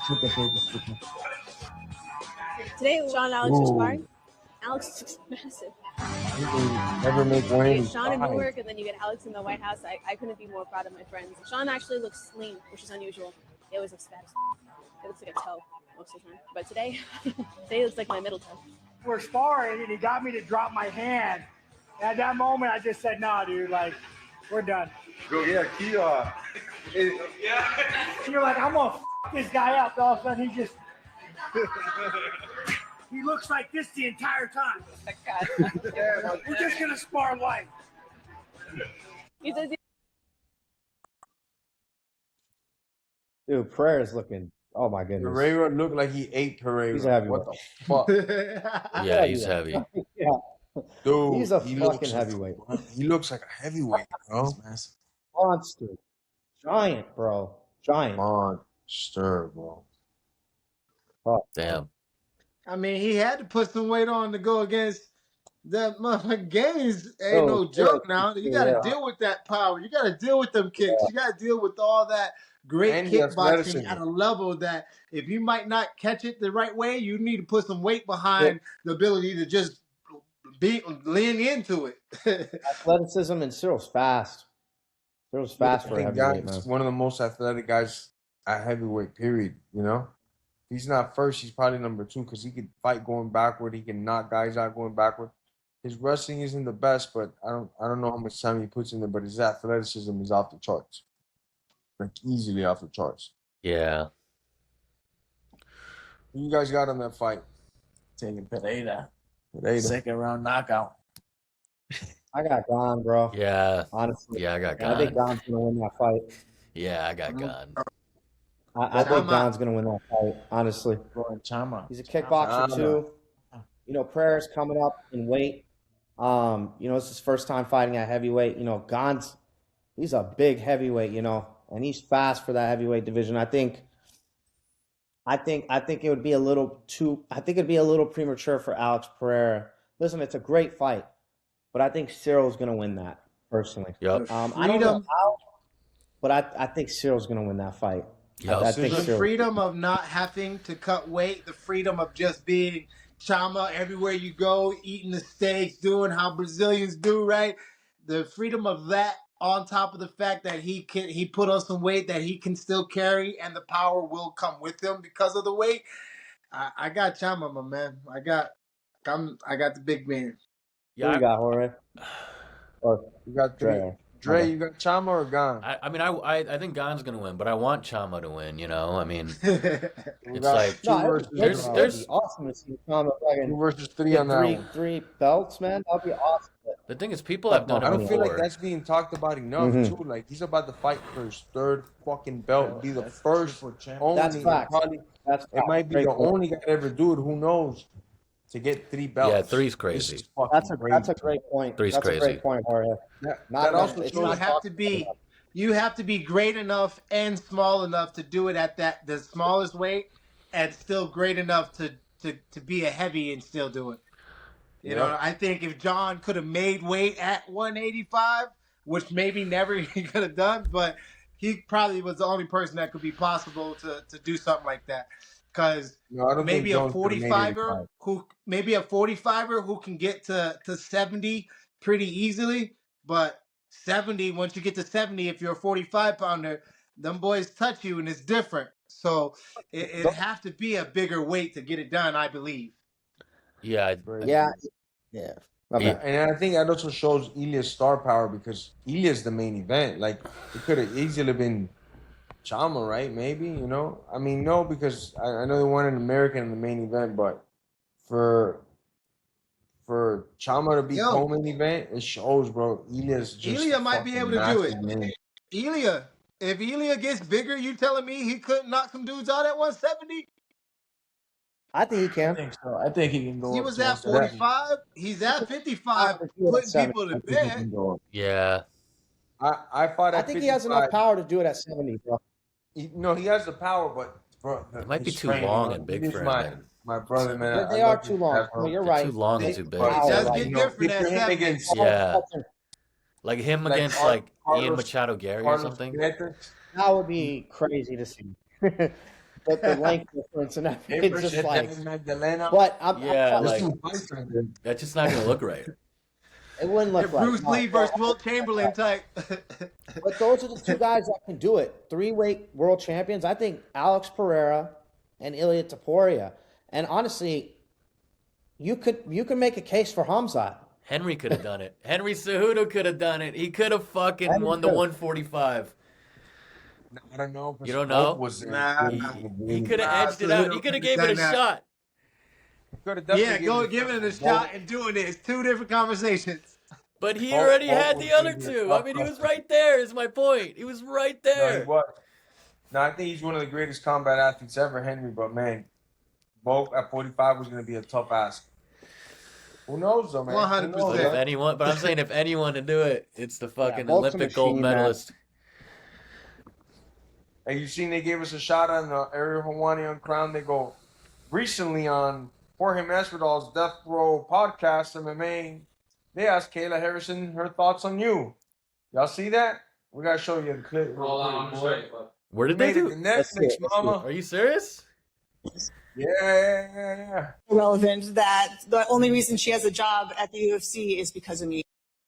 S11: Today, Sean and Alex were sparring. Alex looks massive.
S2: Never make
S11: You
S2: Wayne.
S11: get Sean in Newark, and then you get Alex in the White House. I couldn't be more proud of my friends. Sean actually looks lean, which is unusual. It always looks fat. It looks like a toe most of the time. But today it looks like my middle toe.
S5: We're sparring, and he got me to drop my hand. And at that moment, I just said, nah, dude, like, we're done.
S12: Yeah,
S5: You're like, I'm going to f this guy up. All of a sudden, he just... He looks like this the entire time. We're just going to spar light.
S10: Dude, Pereira's looking. Oh my goodness.
S2: Pereira looked like he ate Pereira.
S10: He's a heavyweight.
S2: What the fuck?
S6: Yeah, he's heavy.
S10: Yeah.
S2: Dude,
S10: He's a
S2: he
S10: fucking
S2: looks-
S10: heavyweight.
S2: He looks like a heavyweight, bro.
S10: Monster. Giant, bro. Giant.
S2: Monster, bro.
S6: Damn.
S3: I mean, he had to put some weight on to go against that motherfucking Gaines. Ain't no joke now. You got to deal with that power. You got to deal with them kicks. You got to deal with all that great
S2: And
S3: kickboxing
S2: athleticism.
S3: at a level that if you might not catch it the right way, you need to put some weight behind the ability to just lean into it.
S10: Athleticism, and Cyril's fast. Cyril's fast for a heavyweight, man.
S2: One of the most athletic guys at heavyweight, period. You know? If he's not first, he's probably number 2 because he can fight going backward. He can knock guys out going backward. His wrestling isn't the best, but I don't know how much time he puts in there, but his athleticism is off the charts. Like easily off the charts.
S6: Yeah.
S2: Who you guys got on that fight?
S8: taking Pereira.
S2: Pereira.
S8: Second round knockout.
S10: I got Gon, bro.
S6: Yeah.
S10: Honestly.
S6: Yeah, I got
S10: I think
S6: Gon.
S10: Gon's gonna win that fight.
S6: Yeah, I got Gon.
S10: I think Gon's gonna win that fight. Honestly.
S8: Chama.
S10: He's a kickboxer too. You know, Pereira's coming up in weight. You know, it's his first time fighting at heavyweight. You know, he's a big heavyweight, you know, and he's fast for that heavyweight division. I think it would be a little premature for Alex Pereira. Listen, it's a great fight, but I think Cyril's going to win that personally.
S6: Yep.
S10: I don't know how, but I think Cyril's going to win that fight.
S6: Yep.
S10: I think
S3: The freedom of not having to cut weight, the freedom of just being Chama everywhere you go, eating the steaks, doing how Brazilians do, right? The freedom of that, on top of the fact that he put on some weight that he can still carry, and the power will come with him because of the weight. I got Chama, my man. I got the big man.
S10: Yeah, who you got, Jorge? Or
S2: you got Dre. Dre, you got Chama or Gon?
S6: I mean, I think Gon's gonna win, but I want Chama to win. You know, I mean, it's like
S10: there's awesome to see Chama fucking
S2: 2 versus 3 on that one.
S10: Three belts, man. That'd be awesome.
S6: The thing is, people have done it
S2: I
S6: before.
S2: don't feel like that's being talked about enough too. Like he's about to fight for his 3rd fucking belt, be the first only.
S10: That's fact.
S2: It might be the only guy to ever do it. Who knows? To get 3 belts.
S6: Yeah, 3's crazy.
S10: That's a great point.
S6: 3's
S10: That's
S6: crazy.
S10: a great point, Jorge.
S2: That also
S3: you have to be great enough and small enough to do it at the smallest weight, and still great enough to be a heavy and still do it. You know, I think if John could have made weight at 185, which maybe never he could have done, but he probably was the only person that could be possible to do something like that. Because maybe a 45er who can get to 70 pretty easily, but 70, once you get to 70, if you're a 45-pounder, them boys touch you and it's different. So it'd have to be a bigger weight to get it done, I believe.
S6: Yeah.
S10: Okay.
S2: And I think that also shows Ilia's star power, because Ilia's the main event. Like, it could have easily been Chama, right? Maybe, you know? I mean, no, because I know they wanted an American in the main event, but for Chama to be co-main event, it shows, bro. Ilia
S3: might be able to do it. Man. If Ilia gets bigger, you telling me he couldn't knock some dudes out at 170?
S10: I think he can.
S8: I think so. I think he can go.
S3: He was at 45. He's at 55, putting people to bed.
S6: Yeah.
S10: I think he has enough power to do it at 70, bro.
S2: He has the power, but bro,
S6: it might be too long and big for him.
S2: My brother, man.
S10: They are too long. You're right.
S6: Too long and too big.
S3: It does get different at 70.
S6: Yeah. Like him against Ian Machado Gary or something.
S10: That would be crazy to see. But the length difference and everything, it's just like. But
S6: that's just not gonna look right.
S10: It wouldn't look right.
S3: Bruce Lee versus Wilt Chamberlain type.
S10: But those are the 2 guys that can do it. 3-weight world champions. I think Alex Pereira and Ilia Topuria. And honestly, you could make a case for Hamzat.
S6: Henry could have done it. Henry Cejudo could have done it. He could have fucking won the 145.
S2: I don't know.
S6: You don't know? He could have edged it out. He could have gave it a shot.
S3: Giving it a shot and doing it is 2 different conversations.
S6: But he already had the other 2. I mean, he was right there, is my point. He was right there.
S2: No, I think he's one of the greatest combat athletes ever, Henry. But, man, Volk at 45 was going to be a tough ask. Who knows, though, man?
S3: 100%.
S6: If anyone, but I'm saying if anyone to do it, it's the fucking Olympic gold medalist.
S2: And you seen they gave us a shot on the Ariel Helwani Crown. They go, recently on Jorge Masvidal's Death Row podcast, MMA, they asked Kayla Harrison her thoughts on you. Y'all see that? We got to show you the clip.
S6: Where did they do it?
S2: Netflix, mama.
S6: Are you serious?
S2: Yeah.
S12: Irrelevant that the only reason she has a job at the UFC is because of me.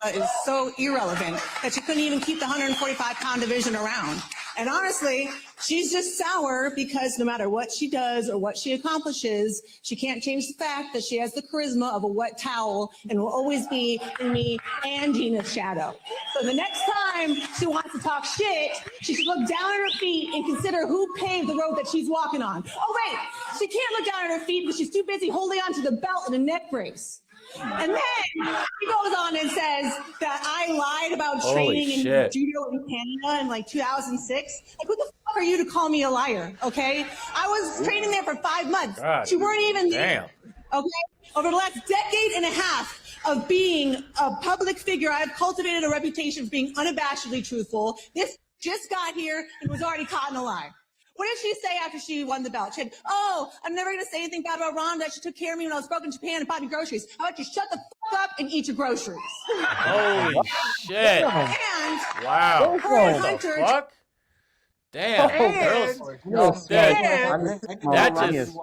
S12: Is so irrelevant that she couldn't even keep the 145-pound division around. And honestly, she's just sour because no matter what she does or what she accomplishes, she can't change the fact that she has the charisma of a wet towel and will always be in me and Gina's shadow. So the next time she wants to talk shit, she should look down at her feet and consider who paved the road that she's walking on. Oh, wait, she can't look down at her feet because she's too busy holding on to the belt and a neck brace. And then he goes on and says that I lied about training in judo in Canada in like 2006. Like, who the fuck are you to call me a liar? Okay, I was training there for 5 months.
S6: God,
S12: you weren't even
S6: damn.
S12: there. Okay, over the last decade and a half of being a public figure, I've cultivated a reputation for being unabashedly truthful. This just got here and was already caught in a lie. What did she say after she won the belt? She said, "Oh, I'm never going to say anything bad about Ronda. She took care of me when I was broke in Japan and bought me groceries. How about you shut the fuck up and eat your groceries?"
S6: Holy shit.
S12: And
S6: Wow.
S12: her and Hunter.
S6: Fuck? Damn. Girls. That just.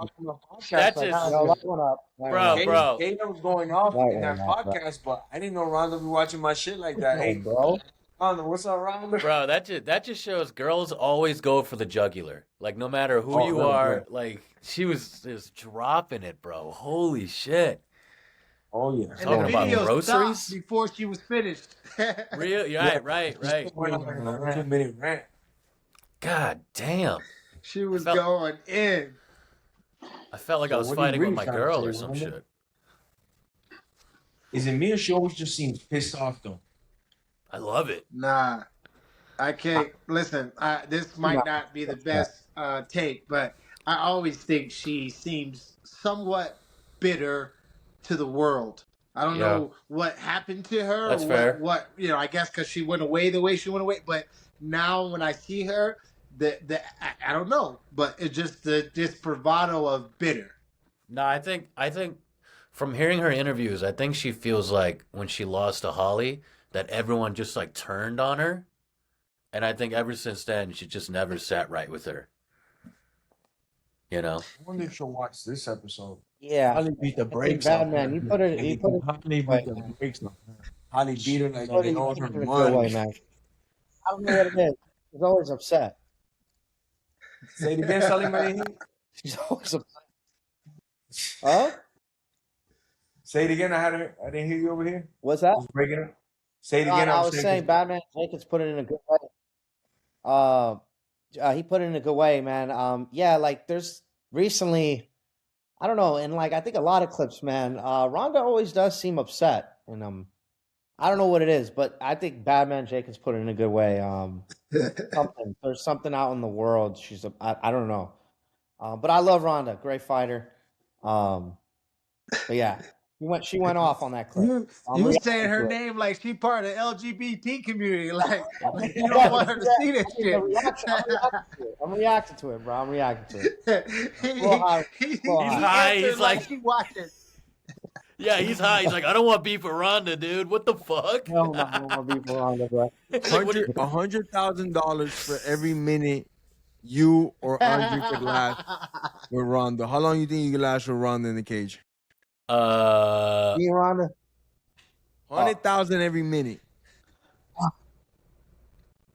S6: Bro.
S2: Gator was going off in that podcast, but I didn't know Ronda would be watching my shit like that. Hey,
S10: bro.
S2: Ronda, what's up, Ronda?
S6: Bro, that just shows girls always go for the jugular. Like, no matter who you are, like, she was just dropping it, bro. Holy shit.
S2: Oh, yeah.
S3: And
S6: talking
S3: the
S6: about
S3: video
S6: groceries
S3: stopped before she was finished.
S6: Real? Yeah, right.
S2: 2-minute rant.
S6: God damn.
S3: She was going in.
S6: I felt like I was fighting with my girl or some shit.
S2: Is it me or she always just seems pissed off, though?
S6: I love it.
S3: Nah, I can't. Listen, this might not be the best take, but I always think she seems somewhat bitter to the world. I don't know what happened to her.
S6: That's
S3: or
S6: fair.
S3: What I guess because she went away the way she went away. But now when I see her, I don't know. But it's just this bravado of bitter.
S6: No, I think from hearing her interviews, I think she feels like when she lost to Holly, that everyone just like turned on her. And I think ever since then, she just never sat right with her. You know?
S2: I wonder if she'll watch this episode.
S10: Yeah.
S2: Holly beat the brakes
S10: bad man. You put it.
S2: Holly beat the brakes off her. Holly beat her like they know her
S10: Man.
S2: money.
S10: I don't know what it is. She's always upset.
S2: Say it again, Salim.
S10: She's always upset. Huh?
S2: Say it again. I didn't hear you over here.
S10: What's that?
S2: I was breaking it. Say it again.
S10: I was saying Batman Jenkins put it in a good way. He put it in a good way, man. Yeah, like there's recently, I don't know, and like I think a lot of clips, man. Ronda always does seem upset, and I don't know what it is, but I think Batman Jenkins put it in a good way. There's something out in the world. I don't know, but I love Ronda, great fighter. But yeah. She went off on that clip.
S3: You saying her name like she part of the LGBT community. Like, you don't want her to see this shit.
S10: I'm reacting to it, bro. I'm reacting to it.
S3: He's high. He's like she watching.
S6: Yeah, he's high. He's like, I don't want beef with Ronda, dude. What the fuck?
S10: No, I don't want beef with Ronda, bro.
S2: $100,000 for every minute you or Andre could last with Ronda. How long you think you could last with Ronda in the cage?
S10: Me and Ronda.
S2: 100,000 every minute.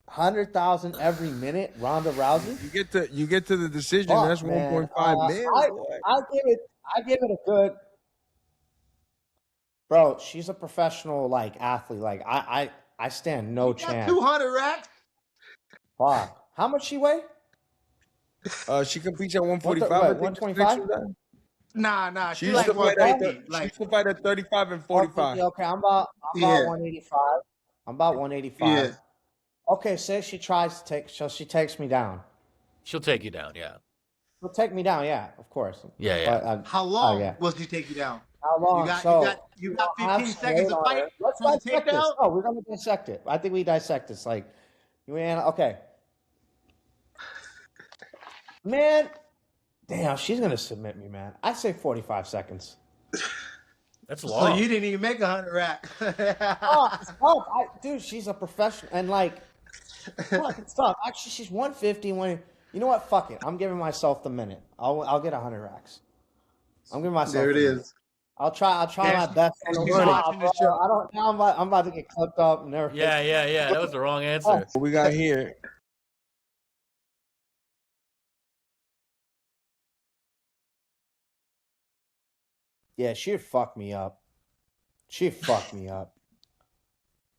S10: 100,000 every minute. Ronda Rousey.
S2: You get to the decision. That's 1.5 million.
S10: I give it a good. Bro, she's a professional like athlete. Like I stand no chance.
S3: 200 racks.
S10: Fuck. How much she weigh?
S2: She competes at 145.
S10: 125.
S3: Nah.
S2: She used to fight at 35 and 45.
S10: Okay, I'm about 185. I'm about 185.
S3: Yeah.
S10: Okay, say she tries to take, so she takes me down.
S6: She'll take you down, yeah.
S10: She'll take me down, yeah, of course.
S6: Yeah.
S10: But,
S3: how long will she take you down?
S10: How long?
S3: You got 15 seconds to fight.
S10: Let's dissect this. Oh, we're gonna dissect it. I think we dissect this. Like, okay. Man, damn, she's gonna submit me, man. I say 45 seconds.
S6: That's long.
S3: So you didn't even make 100 racks.
S10: Dude, she's a professional, and like, fuck, it's tough. Actually, she's 150. You know what? Fuck it. I'm giving myself the minute. I'll get 100 racks. I'm giving myself.
S3: There it is.
S10: I'll try my best. I'm about to get clipped up.
S6: Yeah. That was the wrong answer.
S2: What we got here
S10: Yeah, she'd fuck me up. She fucked me up.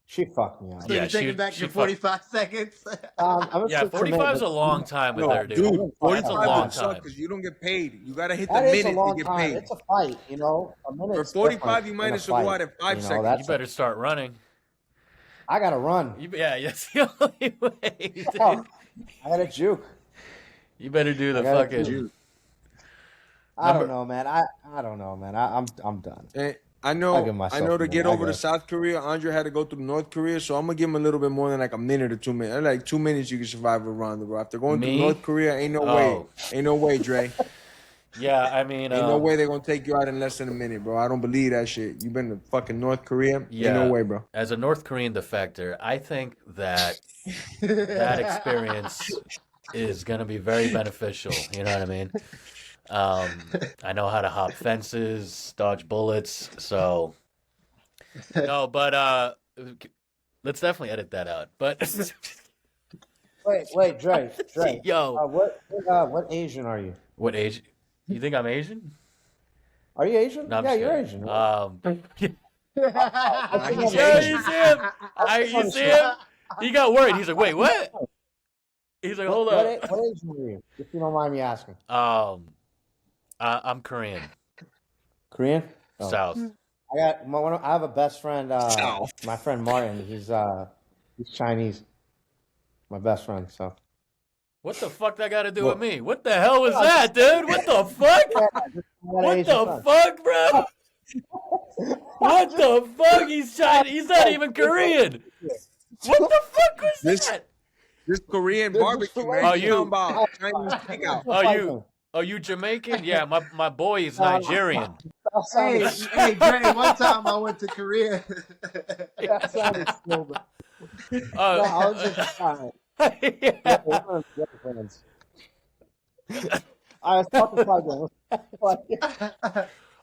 S10: She fucked me up.
S3: So you're taking back your 45 seconds?
S6: Yeah, 45 is a long time with her, dude.
S2: Dude,
S6: That's a long time.
S2: because you don't get paid. You gotta hit the
S10: That is a
S2: minute
S10: long
S2: to get
S10: time.
S2: paid.
S10: It's a fight, you know. A minute.
S2: For 45, you might as well go out at 5 seconds.
S6: You better start running.
S10: I gotta run.
S6: Yeah, that's the only way.
S10: Fuck. I gotta juke.
S6: You better do the fucking
S10: juke. I don't know, man. I don't know, man. I'm done.
S2: I know to get over to
S10: guess.
S2: South Korea, Andre had to go through North Korea, so I'm gonna give him a little bit more than like a minute or 2 minutes. Like 2 minutes you can survive with Ronda, bro. After going through North Korea, ain't no way, Dre.
S6: Yeah, I mean,
S2: ain't no way they're gonna take you out in less than a minute, bro. I don't believe that shit. You been to fucking North Korea?
S6: Yeah,
S2: ain't no way, bro.
S6: As a North Korean defector, I think that that experience is gonna be very beneficial. You know what I mean? I know how to hop fences, dodge bullets, so no, but let's definitely edit that out. But
S10: wait, Dre,
S6: yo,
S10: what Asian are you?
S6: What Asian? You think I'm Asian?
S10: Are you Asian?
S6: No, I'm
S10: yeah,
S6: just
S10: you're
S6: kidding.
S10: Asian.
S6: You see him? You see him? He got worried. He's like, wait, what? He's like, hold up.
S10: What Asian are you? If you don't mind me asking.
S6: I'm Korean.
S10: Korean?
S6: Oh. South.
S10: I have a best friend. My friend Martin. He's Chinese. My best friend. So.
S6: What the fuck that got to do with me? What the hell was that, dude? What the fuck? What the fuck, bro? What the fuck? He's Chinese. He's not even Korean. What the fuck was that?
S2: This Korean barbecue, man.
S6: Are you?
S2: Chinese takeout.
S6: Are you Jamaican? Yeah, my boy is Nigerian.
S3: Hey, Dre, one time I went to Korea.
S10: That sounded stupid.
S6: I
S10: was just fine. I was talking about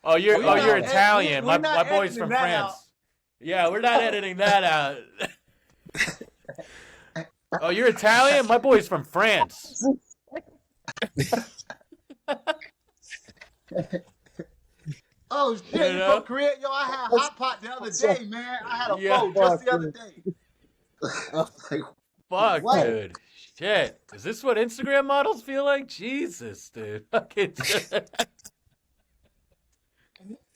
S6: Oh, you're Italian. My boy's from France. Yeah, we're not editing that out. Oh, you're Italian? My boy's from France.
S3: Oh shit, you from Korea? Yo, I had hot pot the other day, man. I had a phone just the other day. I was like,
S6: fuck,
S3: what?
S6: dude. Shit. Is this what Instagram models feel like? Jesus, dude. Fucking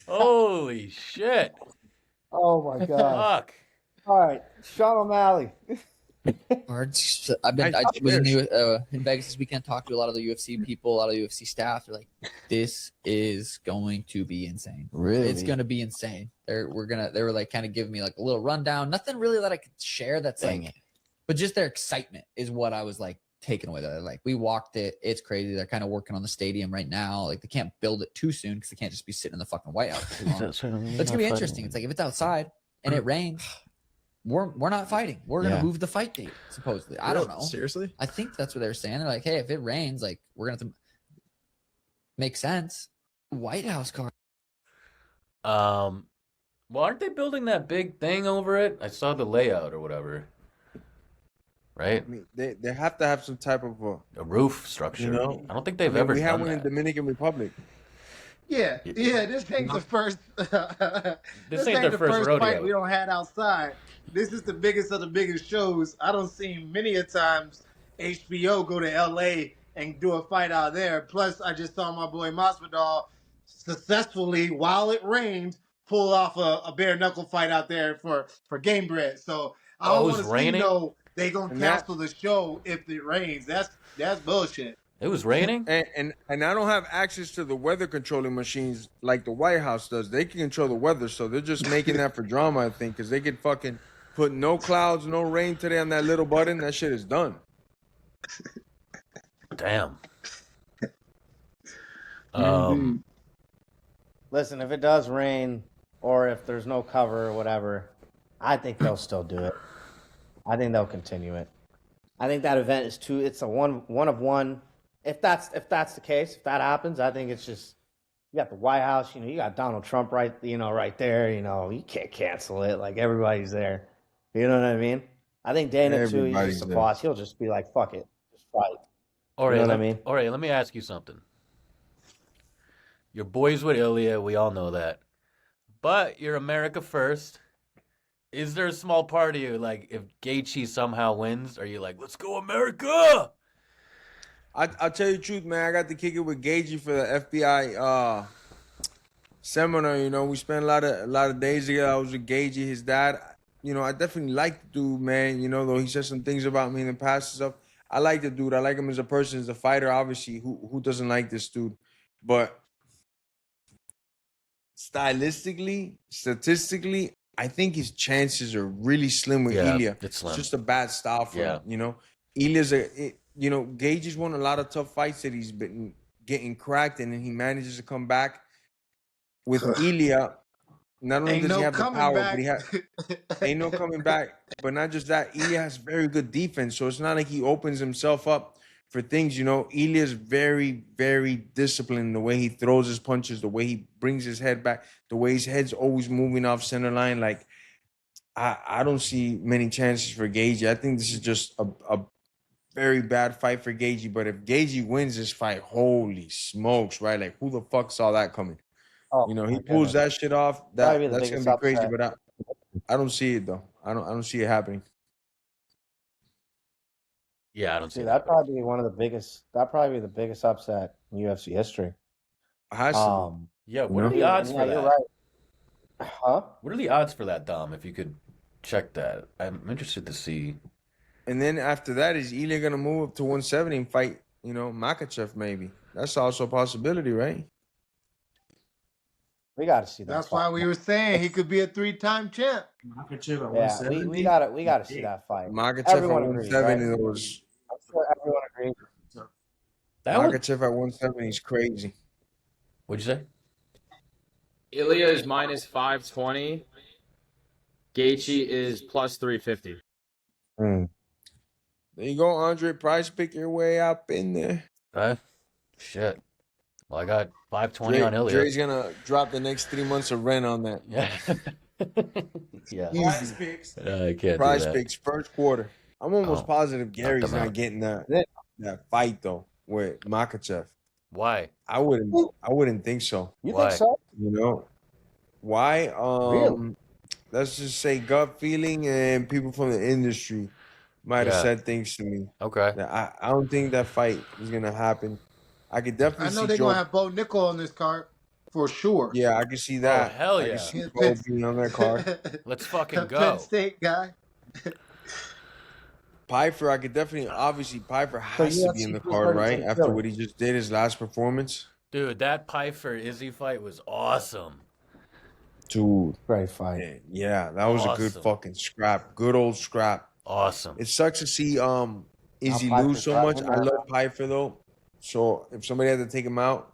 S6: holy shit.
S10: Oh my god.
S6: Fuck.
S10: All right, Sean O'Malley.
S13: I was in Vegas this weekend, talked to a lot of the UFC people, a lot of the UFC staff. They're like, "This is going to be insane.
S10: Really,
S13: it's going to be insane." They were like kind of giving me like a little rundown. Nothing really that I could share. That's like, but just their excitement is what I was like taken away. They're like, we walked it. It's crazy. They're kind of working on the stadium right now. Like they can't build it too soon because they can't just be sitting in the fucking White House for too long. But it's gonna be interesting. It's like if it's outside and it rains. We're not fighting. We're gonna move the fight date, supposedly. I don't know.
S14: Seriously?
S13: I think that's what they're saying. They're like, hey, if it rains, like we're gonna have to make sense. White House car.
S6: Well, aren't they building that big thing over it? I saw the layout or whatever. Right?
S2: I mean, they have to have some type of
S6: a roof structure.
S2: You know?
S6: I don't think they've ever
S2: we
S6: done
S2: have one
S6: that.
S2: in Dominican Republic.
S3: Yeah, this ain't the first.
S6: This ain't their first rodeo.
S3: Fight we don't had outside. This is the biggest of the biggest shows. I don't see many a times HBO go to LA and do a fight out there. Plus, I just saw my boy Masvidal successfully, while it rained, pull off a bare knuckle fight out there for Gamebred. So I don't want to see they gonna cancel the show if it rains. That's bullshit.
S6: It was raining?
S2: And I don't have access to the weather controlling machines like the White House does. They can control the weather, so they're just making that for drama, I think, because they could fucking put no clouds, no rain today on that little button. That shit is done.
S6: Damn.
S10: Listen, if it does rain or if there's no cover or whatever, I think they'll still do it. I think they'll continue it. I think that event is it's a one of one. If that's the case, if that happens, I think it's just you got the White House, you got Donald Trump right there, you can't cancel it. Like everybody's there. You know what I mean? I think Dana too, he's just a boss. He'll just be like, fuck it. Just fight.
S6: All right,
S10: you know what I mean?
S6: All right, let me ask you something. You're boys with Ilia. We all know that. But you're America first. Is there a small part of you, like, if Gaethje somehow wins, are you like, let's go America?
S2: I'll tell you the truth, man. I got to kick it with Gaethje for the FBI seminar. You know, we spent a lot of days together. I was with Gaethje, his dad. You know, I definitely like the dude, man. You know, though he said some things about me in the past and stuff. I like the dude. I like him as a person, as a fighter. Obviously, who doesn't like this dude? But stylistically, statistically, I think his chances are really slim with Ilia.
S6: It's slim.
S2: It's just a bad style for him. You know, Ilia's Gaethje's won a lot of tough fights that he's been getting cracked, and then he manages to come back. With Ilia, not only does he have the power, but he ain't no coming back. But not just that, Ilia has very good defense, so it's not like he opens himself up for things. You know, Ilia's very, very disciplined. The way he throws his punches, the way he brings his head back, the way his head's always moving off center line. Like, I don't see many chances for Gaethje. I think this is just a very bad fight for Gaethje. But if Gaethje wins this fight, holy smokes, right? Like, who the fuck saw that coming?
S10: Oh,
S2: you know, he pulls that shit off. That's gonna be
S10: biggest
S2: crazy.
S10: upset.
S2: But I don't see it though. I don't see it happening.
S6: Yeah, I don't see that.
S10: That'd probably be one of the biggest. That'd probably be the biggest upset in UFC history.
S6: Yeah, what are the odds for that?
S10: You're right. Huh?
S6: What are the odds for that, Dom? If you could check that, I'm interested to see.
S2: And then after that, is Ilia gonna move up to 170 and fight? You know, Makhachev maybe. That's also a possibility, right?
S10: We got to see that.
S3: That's why we were saying he could be a 3-time champ.
S10: Yeah, we got to see that fight.
S2: Makhachev
S10: Everyone
S2: at
S10: agrees,
S2: 170
S10: right?
S2: was.
S10: I'm sure everyone agrees.
S2: Makhachev at 170 is crazy.
S6: What'd you say?
S14: Ilia is minus 520. Gaethje is plus 350.
S2: There you go, Andre. Price pick your way up in there.
S6: Shit. Well, I got 520 on Ilia.
S2: Dre's gonna drop the next 3 months of rent on that.
S6: Yeah. Yeah.
S2: Price
S6: picks. I can't
S2: Price
S6: do that.
S2: picks first quarter. I'm almost positive Gary's not getting that fight though with Makhachev.
S6: Why?
S2: I wouldn't think so.
S10: You think so?
S2: You know why?
S10: Really?
S2: Let's just say gut feeling and people from the industry might have said things to me.
S6: Okay.
S2: That I don't think that fight is gonna happen. I could definitely
S3: I know
S2: see
S3: they're
S2: Joe.
S3: going to have Bo Nickel on this card for sure.
S2: Yeah, I can see that.
S6: Oh, hell
S2: I
S6: yeah.
S2: can see Bo being on that card.
S6: Let's fucking go.
S3: Penn State guy.
S2: Piper, I could definitely, obviously, Piper has to be in the card, right? After what he just did, his last performance.
S6: Dude, that Piper Izzy fight was awesome.
S2: Dude.
S10: Great fight.
S2: Yeah, that was a good fucking scrap. Good old scrap.
S6: Awesome.
S2: It sucks to see Izzy
S10: Piper
S2: lose so
S10: tried
S2: much.
S10: him
S2: I
S10: out.
S2: love Piper, though. So if somebody had to take him out,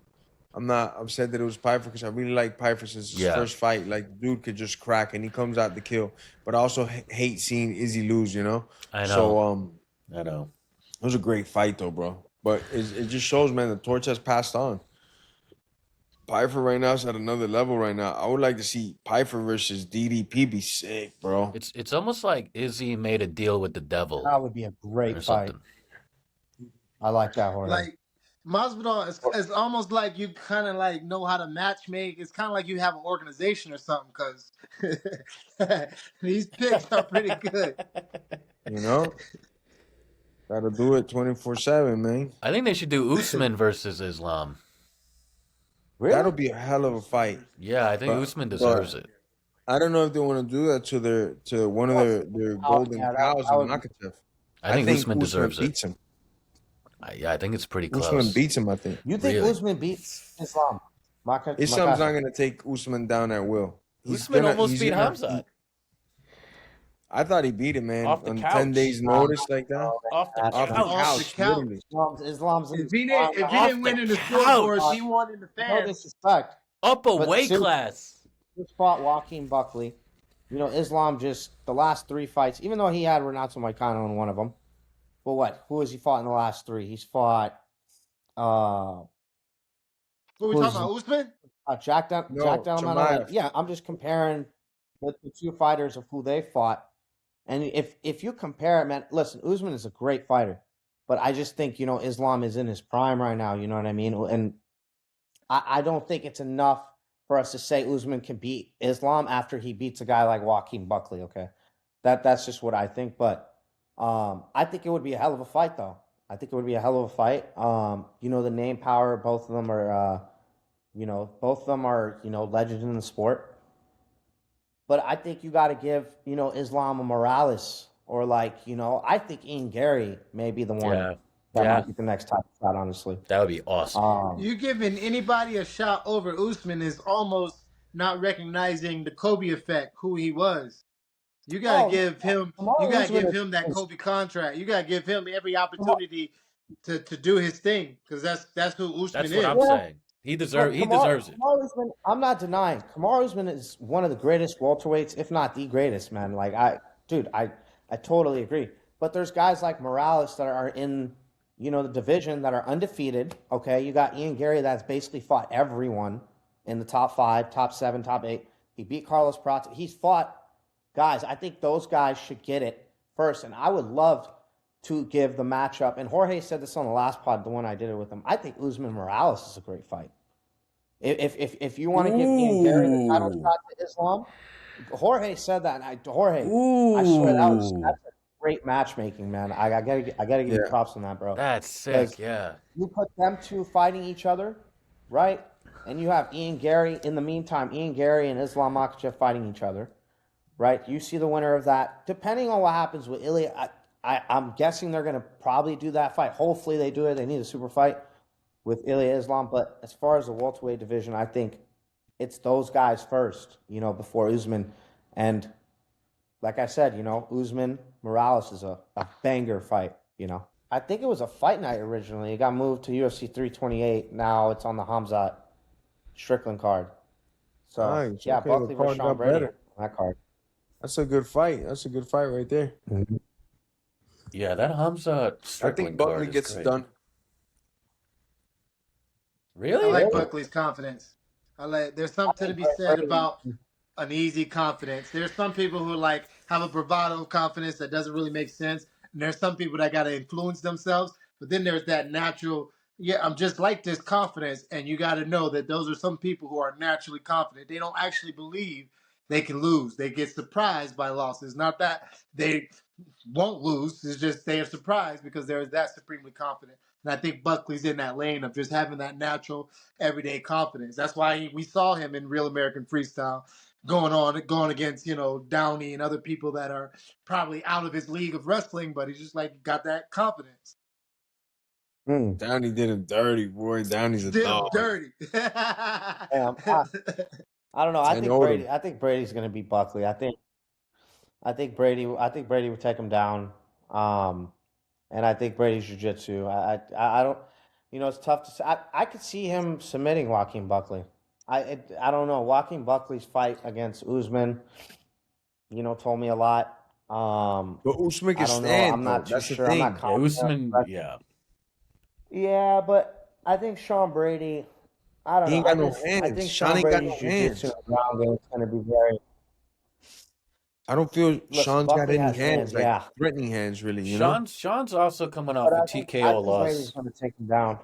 S2: I'm not upset that it was Piper because I really like Piper since his first fight. Like, dude could just crack and he comes out to kill. But I also hate seeing Izzy lose, you know?
S6: I know.
S2: So,
S6: I know.
S2: It was a great fight, though, bro. But it just shows, man, the torch has passed on. Piper right now is at another level right now. I would like to see Piper versus DDP be sick, bro.
S6: It's almost like Izzy made a deal with the devil.
S10: That would be a great fight. I like that, Jorge.
S3: Like, Masvidal is almost like you kind of like know how to match make. It's kind of like you have an organization or something because these picks are pretty good.
S2: You know? Gotta do it 24/7, man.
S6: I think they should do Usman versus Islam.
S10: Really?
S2: That'll be a hell of a fight.
S6: Yeah, I think Usman deserves it.
S2: I don't know if they want to do that to one of their golden cows in Makhachev.
S6: I think Usman deserves
S2: beats
S6: it.
S2: him.
S6: Yeah, I think it's pretty close.
S2: Usman beats him, I think.
S10: You think
S6: Really?
S10: Usman beats Islam?
S2: Islam's not going to take Usman down at will.
S6: Usman almost beat Hamzat.
S2: I thought he beat him, man,
S6: Off the
S2: on
S6: couch.
S2: 10 days' notice like that.
S6: Off the
S2: Off the
S6: couch.
S2: couch, literally.
S10: Islam's
S3: If he didn't win in the scoreboard, he won in the
S10: No
S3: fans.
S10: disrespect.
S6: Up a
S10: But
S6: weight
S10: since-
S6: class.
S10: Just fought Joaquin Buckley. You know, Islam just the last 3 fights, even though he had Renato Moicano in one of them. But what? Who has he fought in the last 3? He's fought
S3: Who are we talking about, Usman?
S10: Jack Del
S2: Chimaev.
S10: Yeah, I'm just comparing the 2 fighters of who they fought. And if you compare it, man, listen, Usman is a great fighter. But I just think, you know, Islam is in his prime right now, you know what I mean? And I don't think it's enough for us to say Usman can beat Islam after he beats a guy like Joaquin Buckley. Okay, that's just what I think. But I think it would be a hell of a fight, though. I think it would be a hell of a fight. You know, the name power, both of them are, legends in the sport. But I think you got to give, Islam a Morales, or I think Ian Gary may be the one that might be the next title shot, honestly.
S6: That would be awesome.
S3: You giving anybody a shot over Usman is almost not recognizing the Kobe effect, who he was. You gotta give him. You gotta give him that Kobe contract. You gotta give him every opportunity to do his thing, because that's who Usman is.
S6: That's what I'm saying. He deserves it.
S10: Usman, I'm not denying. Kamaru Usman is one of the greatest welterweights, if not the greatest, man. I totally agree. But there's guys like Morales that are in, the division that are undefeated. Okay, you got Ian Gary that's basically fought everyone in the top 5, top 7, top 8. He beat Carlos Pratt. He's fought guys. I think those guys should get it first, and I would love to give the matchup. And Jorge said this on the last pod, the one I did it with him. I think Usman Morales is a great fight. If you want to give Ian Gary the title shot to Islam, Jorge said that, and I swear that's a great matchmaking, man. I gotta give you props on that, bro.
S6: That's sick. Yeah.
S10: You put them two fighting each other, right? And you have Ian Gary in the meantime. Ian Gary and Islam Makhachev fighting each other, right? You see the winner of that. Depending on what happens with Ilia, I'm guessing they're going to probably do that fight. Hopefully they do it. They need a super fight with Ilia Islam. But as far as the welterweight division, I think it's those guys first, before Usman. And like I said, Usman Morales is a banger fight, I think it was a fight night originally. It got moved to UFC 328. Now it's on the Hamzat Strickland card. So,
S2: nice.
S10: Yeah,
S2: Okay,
S10: Buckley versus Sean Brady on that card.
S2: That's a good fight. That's a good fight right there.
S10: Mm-hmm.
S6: Yeah, that Hamza Strickland
S2: I think Buckley
S6: card is
S2: gets
S6: great.
S2: done.
S6: Really?
S3: I like Buckley's confidence. There's something to be said about an easy confidence. There's some people who have a bravado confidence that doesn't really make sense. And there's some people that got to influence themselves. But then there's that natural, I'm just like this confidence. And you got to know that those are some people who are naturally confident. They don't actually believe they can lose. They get surprised by losses. Not that they won't lose. It's just they are surprised because they're that supremely confident. And I think Buckley's in that lane of just having that natural, everyday confidence. That's why we saw him in Real American Freestyle going against, Downey and other people that are probably out of his league of wrestling, but he's just got that confidence.
S2: Downey did him dirty, boy. Downey's a dog.
S3: Dirty.
S10: I don't know. I think Brady's going to beat Buckley. I think Brady would take him down. And I think Brady's jiu-jitsu. I don't, it's tough to say. I could see him submitting Joaquin Buckley. I don't know. Joaquin Buckley's fight against Usman, told me a lot.
S2: But Usman can
S10: stand. I'm not too sure. I'm not confident. Yeah, but I think Sean Brady. I don't know.
S2: He ain't got no hands.
S10: I think
S2: Sean ain't got no hands.
S10: Round game is going to be very.
S2: I don't feel Sean's got any hands,
S10: yeah.
S2: threatening hands, really.
S6: Sean's also coming off a TKO loss.
S10: Brady's going to take him down.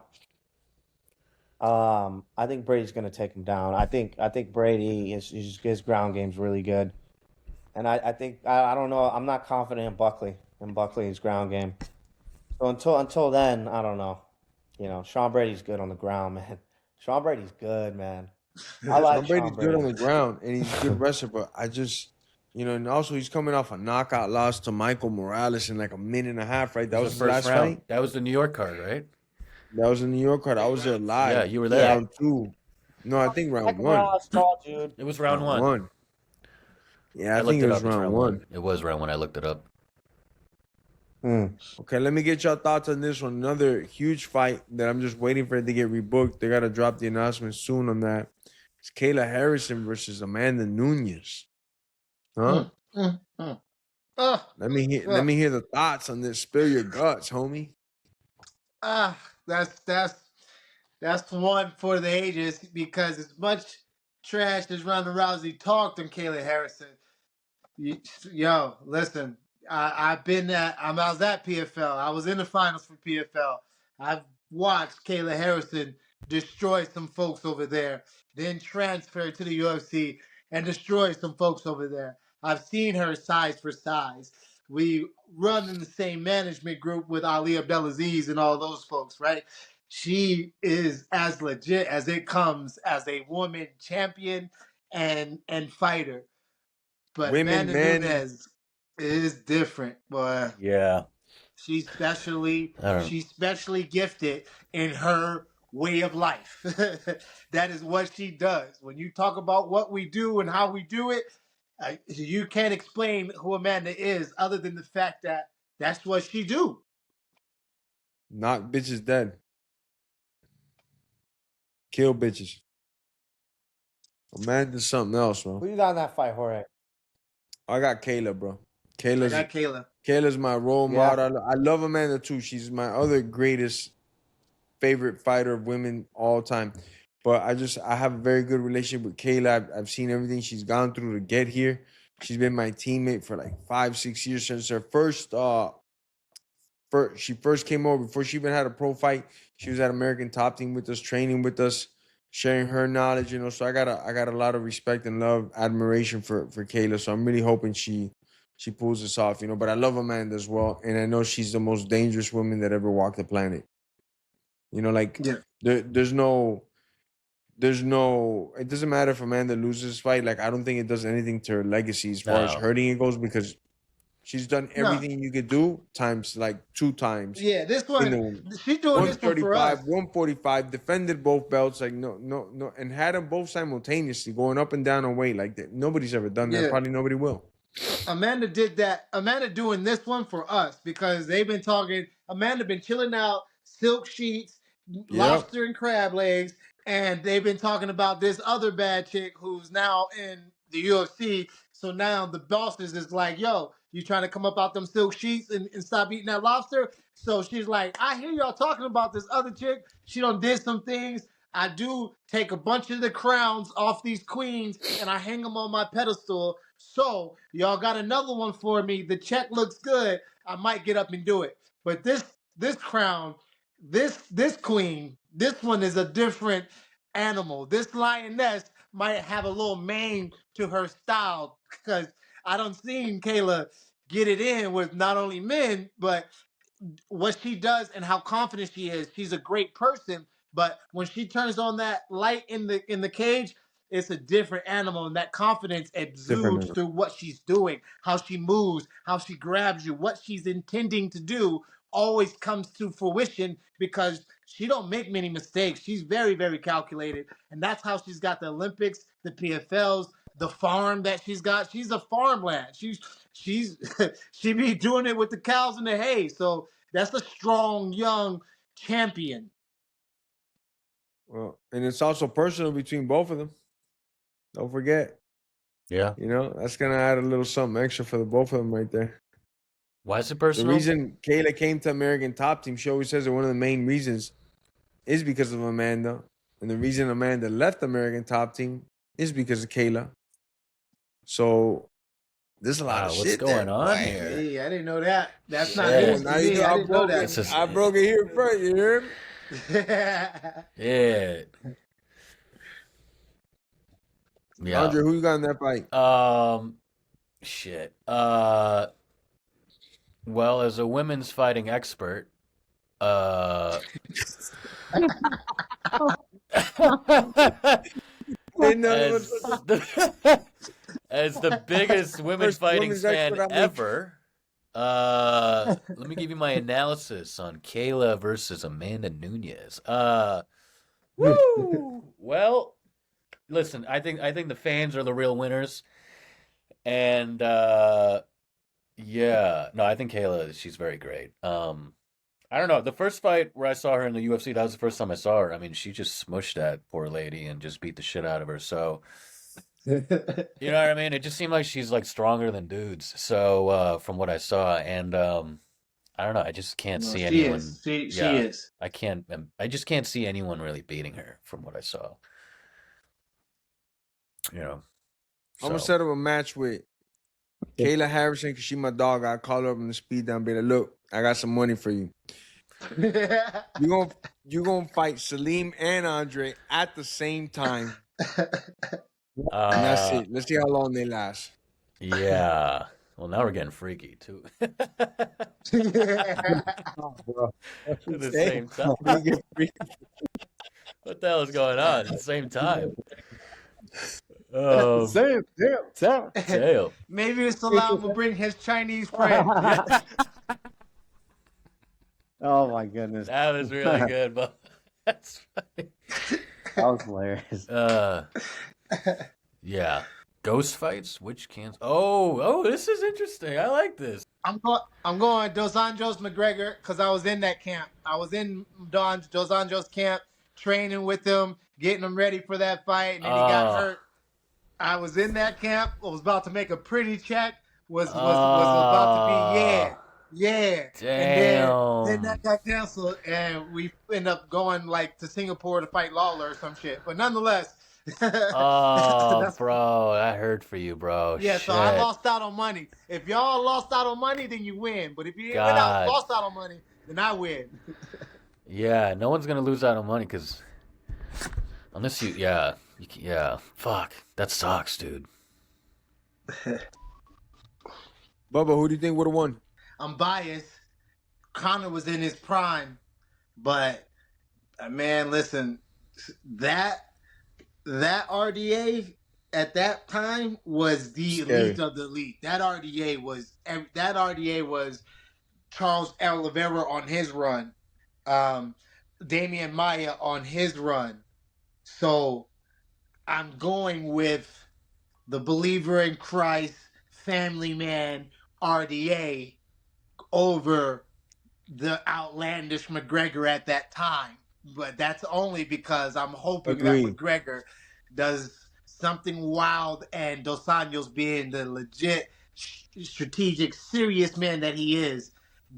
S10: I think Brady's going to take him down. I think Brady his ground game's really good, and I think I don't know. I'm not confident in Buckley's ground game. So until then, I don't know. Sean Brady's good on the ground, man. Sean Brady's good, man. I like
S2: Sean Brady's good on the ground, and he's a good wrestler. But I just, and also he's coming off a knockout loss to Michael Morales in like a minute and a half, right? That was his last fight.
S6: That was the New York card, right?
S2: That was the New York card. I was there live.
S6: Yeah, you were there.
S2: Round 2. No, I think round 1.
S10: Dude.
S6: It was round 1.
S2: Yeah, I think it was round 1.
S6: It was round 1. I looked it up.
S2: Okay, let me get your thoughts on this one. Another huge fight that I'm just waiting for it to get rebooked. They got to drop the announcement soon on that. It's Kayla Harrison versus Amanda Nunes. Huh? Let me hear the thoughts on this. Spill your guts, homie.
S3: That's one for the ages, because as much trash as Ronda Rousey talked on Kayla Harrison, yo, listen. I was at PFL. I was in the finals for PFL. I've watched Kayla Harrison destroy some folks over there, then transfer to the UFC and destroy some folks over there. I've seen her size for size. We run in the same management group with Ali Abdelaziz and all those folks, right? She is as legit as it comes as a woman champion and fighter. But
S2: Women,
S3: Amanda
S2: men.
S3: Nunes is different, boy.
S6: Yeah.
S3: She's specially
S6: I don't-
S3: gifted in her way of life. That is what she does. When you talk about what we do and how we do it, you can't explain who Amanda is other than the fact that that's what she do.
S2: Knock bitches dead. Kill bitches. Amanda's something else, bro.
S10: Who you got in that fight, Jorge?
S2: I got Kayla, bro.
S3: I got Kayla.
S2: Kayla's my role
S10: Yeah.
S2: model. I love Amanda too. She's my other greatest favorite fighter of women all time. But I have a very good relationship with Kayla. I've seen everything she's gone through to get here. She's been my teammate for like 5-6 years since her she first came over. Before she even had a pro fight, she was at American Top Team with us, training with us, sharing her knowledge. So I got a lot of respect and love, admiration for Kayla. So I'm really hoping she pulls this off. But I love Amanda as well, and I know she's the most dangerous woman that ever walked the planet. There's no. It doesn't matter if Amanda loses this fight. Like, I don't think it does anything to her legacy as far as
S6: No.
S2: hurting it goes, because she's done
S3: No.
S2: everything you could do times like 2 times.
S3: Yeah, this one, she's doing this one for
S2: 135,
S3: us.
S2: 145, defended both belts, like no, and had them both simultaneously going up and down on weight like that. Nobody's ever done that.
S3: Yeah.
S2: Probably nobody will.
S3: Amanda did that. Amanda doing this one for us because they've been talking. Amanda been chilling out, silk sheets, lobster and crab legs, and they've been talking about this other bad chick who's now in the UFC. So now the bosses is like, yo, you trying to come up out them silk sheets and stop eating that lobster? So she's like, I hear y'all talking about this other chick. She done did some things. I do take a bunch of the crowns off these queens and I hang them on my pedestal. So y'all got another one for me. The check looks good. I might get up and do it. But this crown, this queen, this one is a different animal. This lioness might have a little mane to her style, because I done seen Kayla get it in with not only men, but what she does and how confident she is. She's a great person, but when she turns on that light in the cage, it's a different animal, and that confidence exudes through what she's doing, how she moves, how she grabs you, what she's intending to do always comes to fruition because she don't make many mistakes. She's very, very calculated, and that's how she's got the Olympics, the PFLs, the farm that she's got. She's a farmland. She's she be doing it with the cows and the hay. So that's a strong young champion.
S2: Well, and it's also personal between both of them. Don't forget.
S6: Yeah.
S2: That's gonna add a little something extra for the both of them right there.
S6: Why is it
S2: The
S6: personal?
S2: reason Kayla came to American Top Team, she always says that one of the main reasons is because of Amanda. And the reason Amanda left American Top Team is because of Kayla. So there's a lot of
S6: what's
S2: shit
S6: going
S2: there.
S6: on
S2: Boy.
S6: here?
S3: Hey, I didn't know that. That's not
S6: Yeah.
S3: news to
S2: Now
S3: me.
S2: you know
S3: I
S2: I
S3: didn't know
S2: broke it.
S3: that.
S2: I broke it here first, you hear me?
S6: Yeah. Yeah.
S2: Andre, who you got in that fight?
S6: Shit. Well, as a women's fighting expert, as the biggest women's fighting fan ever, let me give you my analysis on Kayla versus Amanda Nunes. Woo! Well, listen, I think the fans are the real winners, and yeah, no, I think Kayla, she's very great. I don't know. The first fight where I saw her in the UFC, that was the first time I saw her. I mean, she just smushed that poor lady and just beat the shit out of her. So, you know what I mean? It just seemed like she's like stronger than dudes. So, from what I saw, and I don't know. I just can't see anyone.
S3: She is.
S6: I can't. I just can't see anyone really beating her from what I saw.
S2: I'm gonna set up a match with Kayla Harrison because she my dog. I call her up on the speed down, be like, look, I got some money for you. We're you're gonna fight Salim and Andre at the same time. And that's it. Let's see how long they last.
S6: Yeah. Well, now we're getting freaky too.
S10: Oh, bro.
S6: At the same time. What the hell is going on at the same time? Damn.
S3: Maybe it's Salam will bring his Chinese friend.
S10: Oh my goodness.
S6: That was really good, but that's funny.
S10: That was hilarious.
S6: Yeah. Ghost fights? Which cancel? Oh, this is interesting. I like this.
S3: I'm going Dos Anjos McGregor because I was in that camp. I was in Dos Anjos camp, training with him, getting him ready for that fight, and then he got hurt. I was in that camp. I was about to make a pretty check. Was about to be yeah.
S6: Damn.
S3: And then that got canceled, and we ended up going like to Singapore to fight Lawler or some shit. But nonetheless.
S6: Bro, I heard for you, bro.
S3: Yeah,
S6: Shit.
S3: so I lost out on money. If y'all lost out on money, then you win. But if you lost out on money, then I win.
S6: Yeah, no one's gonna lose out on money because unless yeah, fuck, that sucks, dude.
S2: Bubba, who do you think would have won?
S3: I'm biased. Conor was in his prime, but man, listen, that RDA at that time was the elite of the elite. That RDA was Charles Oliveira on his run, Damian Maia on his run. So I'm going with the believer in Christ, family man RDA over the outlandish McGregor at that time. But that's only because I'm hoping that McGregor does something wild, and Dos Anjos, being the legit, strategic, serious man that he is,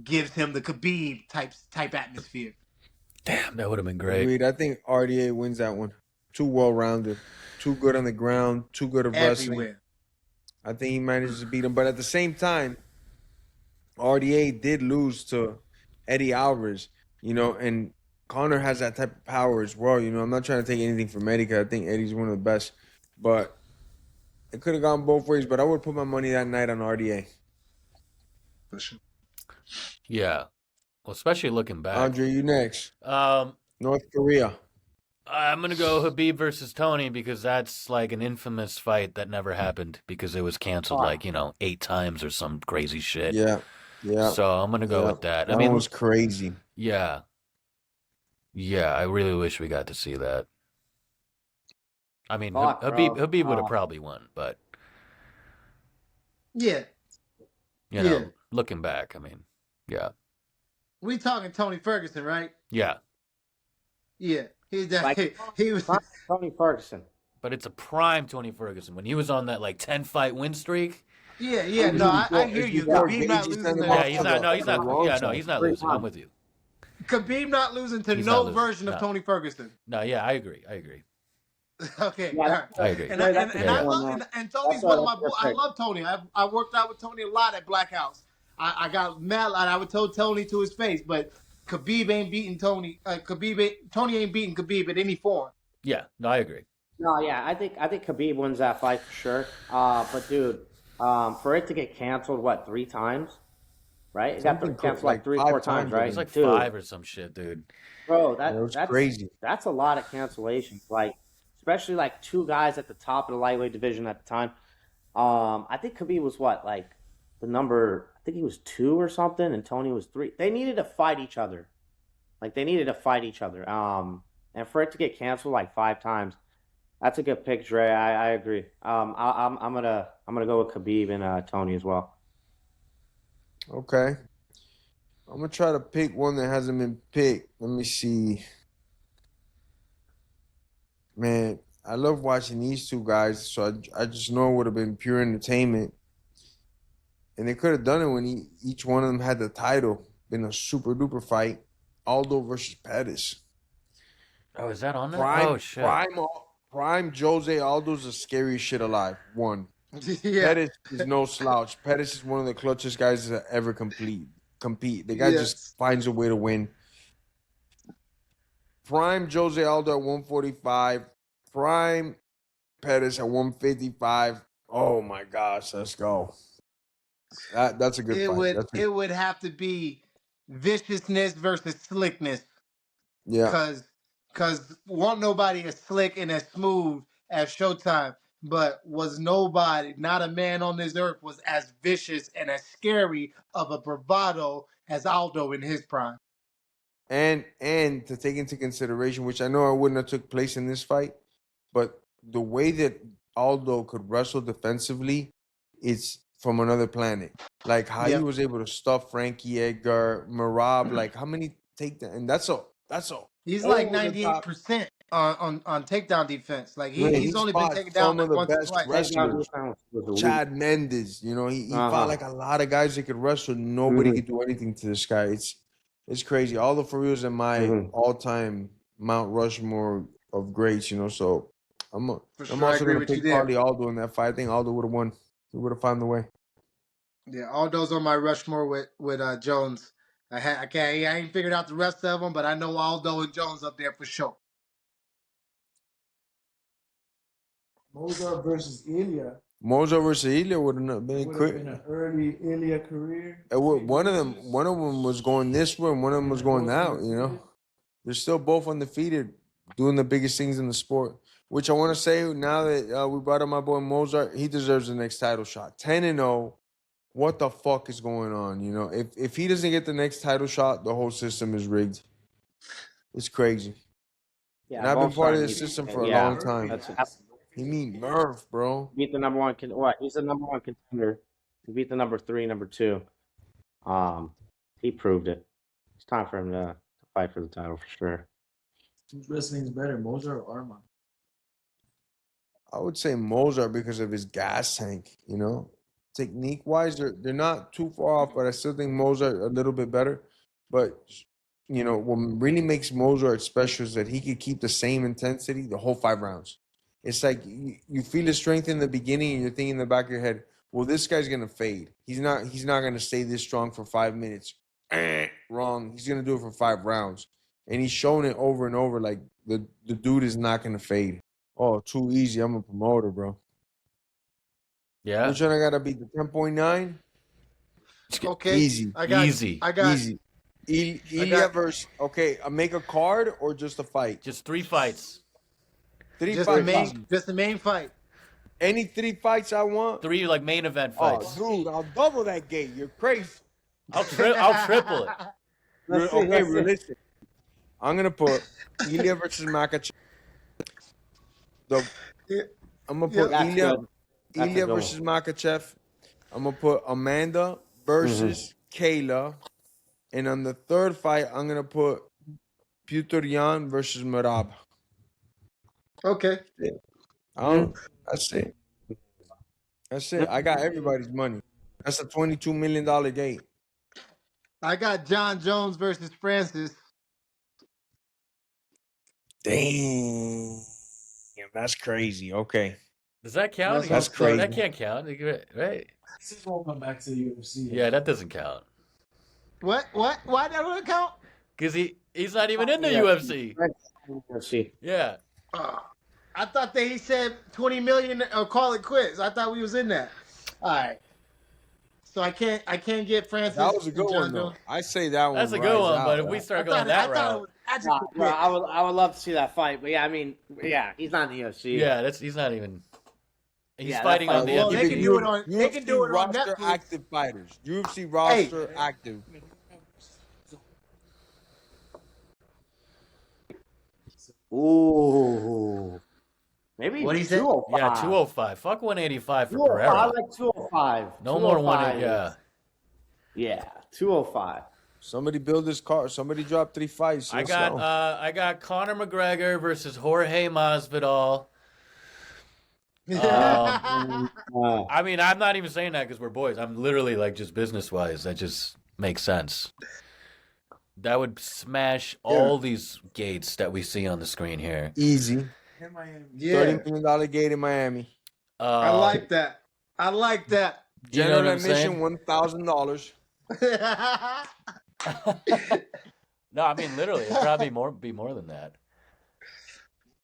S3: gives him the Khabib type atmosphere.
S6: Damn, that would have been great.
S2: Agreed. I think RDA wins that one. Too well-rounded, too good on the ground, too good at wrestling.
S3: Everywhere.
S2: I think he manages to beat him. But at the same time, RDA did lose to Eddie Alvarez, and Conor has that type of power as well. I'm not trying to take anything from Eddie because I think Eddie's one of the best. But it could have gone both ways. But I would put my money that night on RDA.
S6: Yeah. Well, especially looking back.
S2: Andre, you next. North Korea.
S6: I'm going to go Khabib versus Tony because that's like an infamous fight that never happened because it was canceled 8 times or some crazy shit.
S2: Yeah.
S6: So I'm going to go with that.
S2: That one was crazy.
S6: Yeah. Yeah, I really wish we got to see that. I mean, Khabib would have probably won, but
S3: yeah,
S6: looking back, I mean, yeah.
S3: We talking Tony Ferguson, right?
S6: Yeah.
S3: Yeah, he was
S10: Tony Ferguson,
S6: but it's a prime Tony Ferguson when he was on that 10-fight win streak.
S3: Yeah. No, I hear you. Khabib not losing.
S6: Yeah, he's not. No, he's not. Yeah, no, he's not losing. I'm with you.
S3: Khabib not losing to no version of Tony Ferguson.
S6: No, yeah, I agree.
S3: Okay,
S6: I agree.
S3: And Tony's one of my boys. I love Tony. I worked out with Tony a lot at Black House. I got mad, and I would tell Tony to his face, but Khabib ain't beating Tony. Tony ain't beating Khabib at any form.
S6: Yeah, no, I agree.
S10: No, yeah, I think Khabib wins that fight for sure. But dude, for it to get canceled, 3 times? Right? It got canceled like 3-4 times, right?
S6: It was like 5 or some shit, dude.
S10: Bro, that's
S2: crazy.
S10: That's a lot of cancellations. Especially 2 guys at the top of the lightweight division at the time. I think Khabib was the number. I think he was 2 or something, and Tony was 3. They needed to fight each other. And for it to get canceled 5 times, that's a good pick, Dre. I agree. I'm gonna go with Khabib and Tony as well.
S2: Okay. I'm going to try to pick one that hasn't been picked. Let me see. Man, I love watching these 2 guys, so I just know it would have been pure entertainment. And they could have done it when each one of them had the title. Been a super-duper fight. Aldo versus Pettis.
S6: Oh, is that on there? Shit.
S2: Prime Jose Aldo's the scariest shit alive. 1.
S3: Yeah.
S2: Pettis is no slouch. Pettis is one of the clutchest guys to ever compete. The guy just finds a way to win. prime Jose Aldo at 145, prime Pettis at 155. Oh my gosh, let's go. That's a good fight.
S3: It would have to be viciousness versus slickness.
S2: Yeah.
S3: Cause won't nobody as slick and as smooth as Showtime, but was nobody, not a man on this earth, was as vicious and as scary of a bravado as Aldo in his prime.
S2: And to take into consideration, which I know I wouldn't have took place in this fight, but the way that Aldo could wrestle defensively, it's from another planet. Like how he was able to stuff Frankie Edgar, Merab, like how many takedowns, and that's a
S3: He's like 98% on takedown defense. Like he's only been taken down like once or twice.
S2: Wrestlers. Chad Mendes, you know, he fought like a lot of guys that could wrestle. Nobody could do anything to this guy. It's crazy. Aldo for real is in my all-time Mount Rushmore of greats, you know. So I'm also gonna pick probably Aldo in that fight. I think Aldo would have won. He would have found the way.
S3: Yeah, Aldo's on my Rushmore with Jones. I ain't figured out the rest of them, but I know Aldo and Jones up there for sure.
S8: Mozart versus Ilia.
S2: Mozart versus Ilia would have been quick.
S8: An early Ilia career.
S2: One of them was going this way, and one of them was going out. You know, they're still both undefeated, doing the biggest things in the sport. Which I want to say now that we brought up my boy Mozart, he deserves the next title shot. 10-0. What the fuck is going on? You know, if he doesn't get the next title shot, the whole system is rigged. It's crazy.
S15: Yeah,
S2: and I've been part of this system for a long time. He mean Murph, bro.
S15: Beat the number one. He's the number one contender. He beat the number 3, number 2. He proved it. It's time for him to fight for the title for sure.
S8: Whose wrestling is better, Mozart or Arman?
S2: I would say Mozart because of his gas tank, you know. Technique-wise, they're not too far off, but I still think Mozart a little bit better. But, you know, what really makes Mozart special is that he could keep the same intensity the whole 5 rounds. It's like you feel his strength in the beginning and you're thinking in the back of your head, well, this guy's going to fade. He's not going to stay this strong for 5 minutes. Wrong. He's going to do it for 5 rounds. And he's shown it over and over like the dude is not going to fade. Oh, too easy. I'm a promoter, bro.
S6: Yeah.
S2: Which one I gotta beat? The 10.9?
S3: Okay.
S2: Easy.
S6: Easy.
S2: Ilia versus, okay, make a card or just a fight?
S6: Just 3 fights.
S3: Just the main fight.
S2: Any 3 fights I want?
S6: 3 like main event fights.
S2: Oh, dude, I'll double that gate. You're crazy.
S6: I'll triple it.
S2: Okay, listen. I'm gonna put Ilia versus Makachev. I'm gonna put Ilia versus Makachev. I'm gonna put Amanda versus Kayla, and on the 3rd fight, I'm gonna put Petr Yan versus Merab.
S3: Okay.
S2: That's it. That's it. I got everybody's money. That's a $22 million gate.
S3: I got John Jones versus Francis.
S2: Damn, that's crazy. Okay.
S6: Does that count?
S2: That's crazy.
S6: That can't count, right?
S8: This is won't come back to the UFC.
S6: Yeah, that doesn't count.
S3: What? Why that wouldn't count?
S6: Because he's not even in the UFC.
S15: UFC.
S6: Yeah.
S3: I thought he said 20 million or call it quits. I thought we was in that. All right. So I can't get Francis.
S2: That was a good one, though. I say that one.
S6: That's a good one, but if we start going that route,
S15: I would love to see that fight, but yeah, I mean, yeah, he's not in the UFC.
S6: Yeah, he's not even. He's fighting on the.
S3: Well, they can do it on. They can do it on
S2: roster
S3: Netflix.
S2: active fighters. UFC roster active.
S15: Ooh. Maybe
S3: what he said?
S15: 205.
S6: Yeah, 205. Fuck 185 for
S15: 205.
S6: Pereira.
S15: I like 205.
S6: No more 180. Yeah.
S15: Yeah, 205.
S2: Somebody build this car. Somebody drop 3 fights.
S6: I got Conor McGregor versus Jorge Masvidal. I mean, I'm not even saying that because we're boys. I'm literally like just business wise. That just makes sense. That would smash all these gates that we see on the screen here.
S2: Easy.
S3: Yeah.
S2: $30 million gate in Miami.
S3: I like that.
S2: General admission, $1,000.
S6: No, I mean literally, it'd probably be more than that.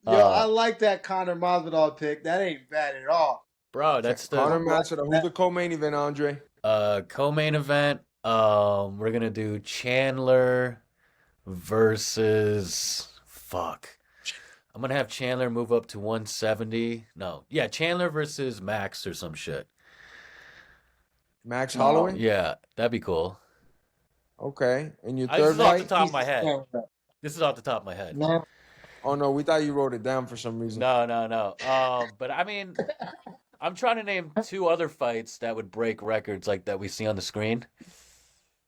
S3: Yo, I like that Conor Masvidal pick. That ain't bad at all.
S6: Bro, that's the
S2: Conor Masvidal. Who's the co-main event, Andre?
S6: co-main event. We're gonna do Chandler versus I'm gonna have Chandler move up to 170. No, yeah, Chandler versus Max or some shit.
S2: Max Holloway?
S6: Yeah, that'd be cool.
S2: Okay. And your
S6: This
S2: third
S6: is off the
S2: fight?
S6: top of my head. This is off the top of my head.
S3: No.
S2: Oh no, we thought you wrote it down for some reason.
S6: No. But I mean, I'm trying to name 2 other fights that would break records like that we see on the screen.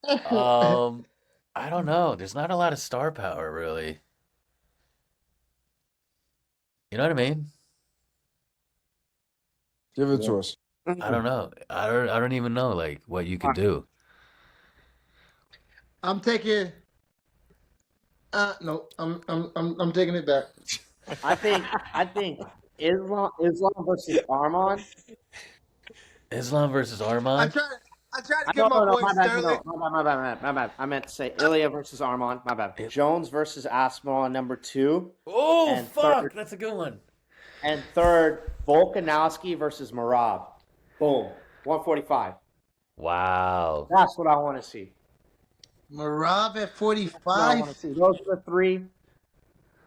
S6: I don't know. There's not a lot of star power, really. You know what I mean?
S2: Give it to us.
S6: I don't know. I don't even know like what you could do.
S3: I'm taking. No, I'm taking it back.
S15: I think Islam versus Arman.
S6: Islam versus Arman.
S3: I tried to get my boy Sterling.
S15: My bad. I meant to say Ilia versus Arman. My bad. Jones versus Aspinall on number 2.
S6: Oh,
S15: And
S6: fuck.
S15: third-
S6: That's a good one.
S15: And third, Volkanovski versus Merab. Boom. 145.
S6: Wow.
S15: That's what I want to see.
S3: Merab at
S15: I
S3: 45.
S15: want to see. Those are the 3.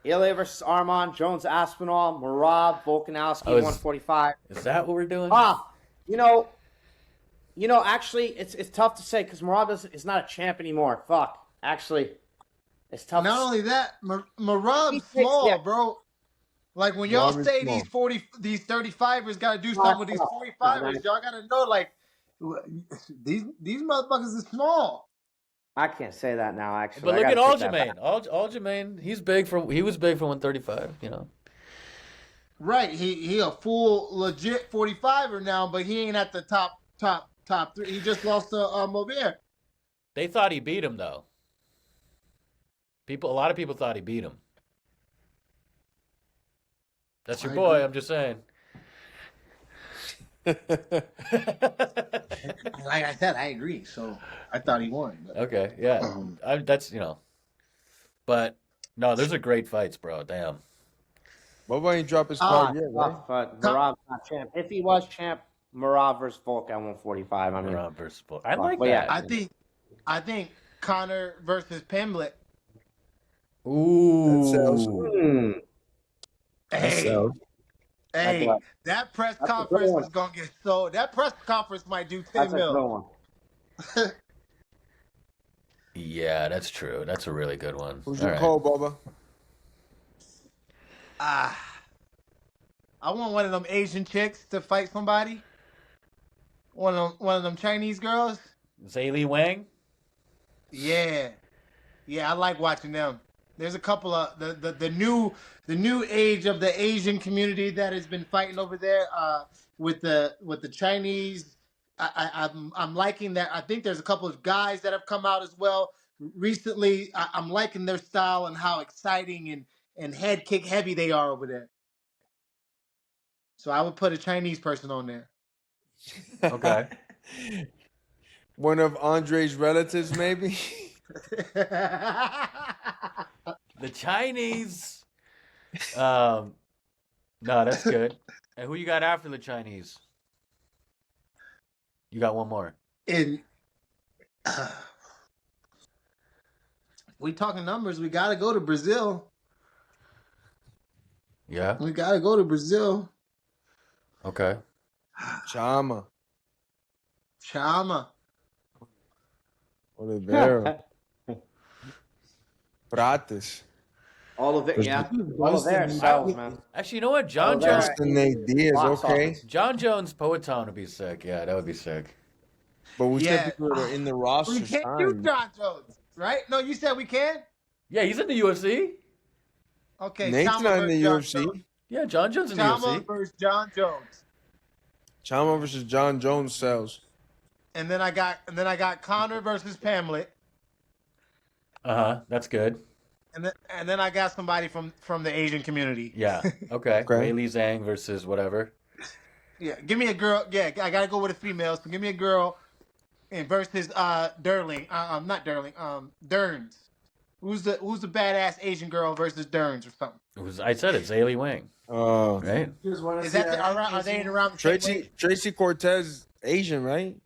S15: Ilia versus Arman, Jones Aspinall, Merab, Volkanovski, 145.
S6: Is that what we're doing?
S15: You know, actually, it's tough to say because Merab is not a champ anymore. Fuck. Actually, it's tough.
S3: Not only that, Merab's small, bro. Like when y'all
S2: Merab is
S3: say
S2: small.
S3: these 35ers got to do something with these 45ers, y'all got to know like these motherfuckers are small.
S15: I can't say that now. Actually,
S6: But look
S15: I
S6: at
S15: gotta take that
S6: Aljamain.
S15: back.
S6: Aljamain, he was big for 135, you know.
S3: Right, he a full legit 45er now, but he ain't at the top 3. He just lost to Mobert.
S6: They thought he beat him though. A lot of people thought he beat him. That's your
S3: I
S6: boy,
S3: agree.
S6: I'm just saying.
S3: Like I said, I agree. So I thought he won. But,
S6: Okay, yeah. That's, but no, those are great fights, bro. Damn.
S2: Bubba ain't drop his card yet, right?
S15: But Merab's not champ. If he was champ, Merab versus Volk at 145. I mean,
S6: Merab versus Volk. I like
S15: but
S6: that.
S15: yeah,
S3: I think Conor versus Pimblett.
S6: Ooh.
S2: That sells.
S3: Hey, that press
S15: That's a good
S3: conference
S15: one.
S3: is gonna get so. That press conference might do 10
S15: that's a good
S3: mil.
S15: one.
S6: Yeah, that's true. That's a really good one.
S2: Who's
S6: All
S2: your
S6: right.
S2: call, Bubba?
S3: I want one of them Asian chicks to fight somebody. One of them Chinese girls.
S6: Zaylee Wang?
S3: Yeah, I like watching them. There's a couple of the new age of the Asian community that has been fighting over there with the Chinese. I'm liking that. I think there's a couple of guys that have come out as well recently. I'm liking their style and how exciting and head kick heavy they are over there. So I would put a Chinese person on there.
S6: Okay.
S2: One of Andre's relatives, maybe?
S6: The Chinese. No, that's good. And who you got after the Chinese? You got one more.
S3: We talking numbers. We got to go to Brazil.
S6: Yeah.
S3: We got to go to Brazil.
S6: Okay.
S2: Chama. Oliveira. Prates.
S15: All of it, yeah. All of their sells, man.
S6: Actually, you know what? John Jones.
S2: Nate Diaz, okay.
S6: John Jones Poetown would be sick. Yeah, that would be sick.
S2: But we
S3: Yeah.
S2: said people that are in the roster.
S3: We can't do John Jones, right? No, you said we can?
S6: Yeah, he's in the UFC.
S3: Okay,
S2: Nate's
S3: Chama
S2: not in the
S3: versus John
S2: UFC.
S3: Jones.
S6: Yeah, John Jones in the
S3: Chama
S6: UFC.
S3: versus John Jones.
S2: Chama versus John Jones sells.
S3: And then I got Conor versus Pamlet.
S6: That's good.
S3: And then I got somebody from the Asian community.
S6: Yeah. Okay.
S2: Okay.
S6: Weili Zhang versus whatever.
S3: Yeah, give me a girl. Yeah, I gotta go with a female. So give me a girl and versus Derling. Not Derling. Derns. Who's the badass Asian girl versus Derns or something?
S6: I said it's Ailey Wang. Right?
S3: Is that are they in around the same way?
S2: Tracy Cortez Asian, right?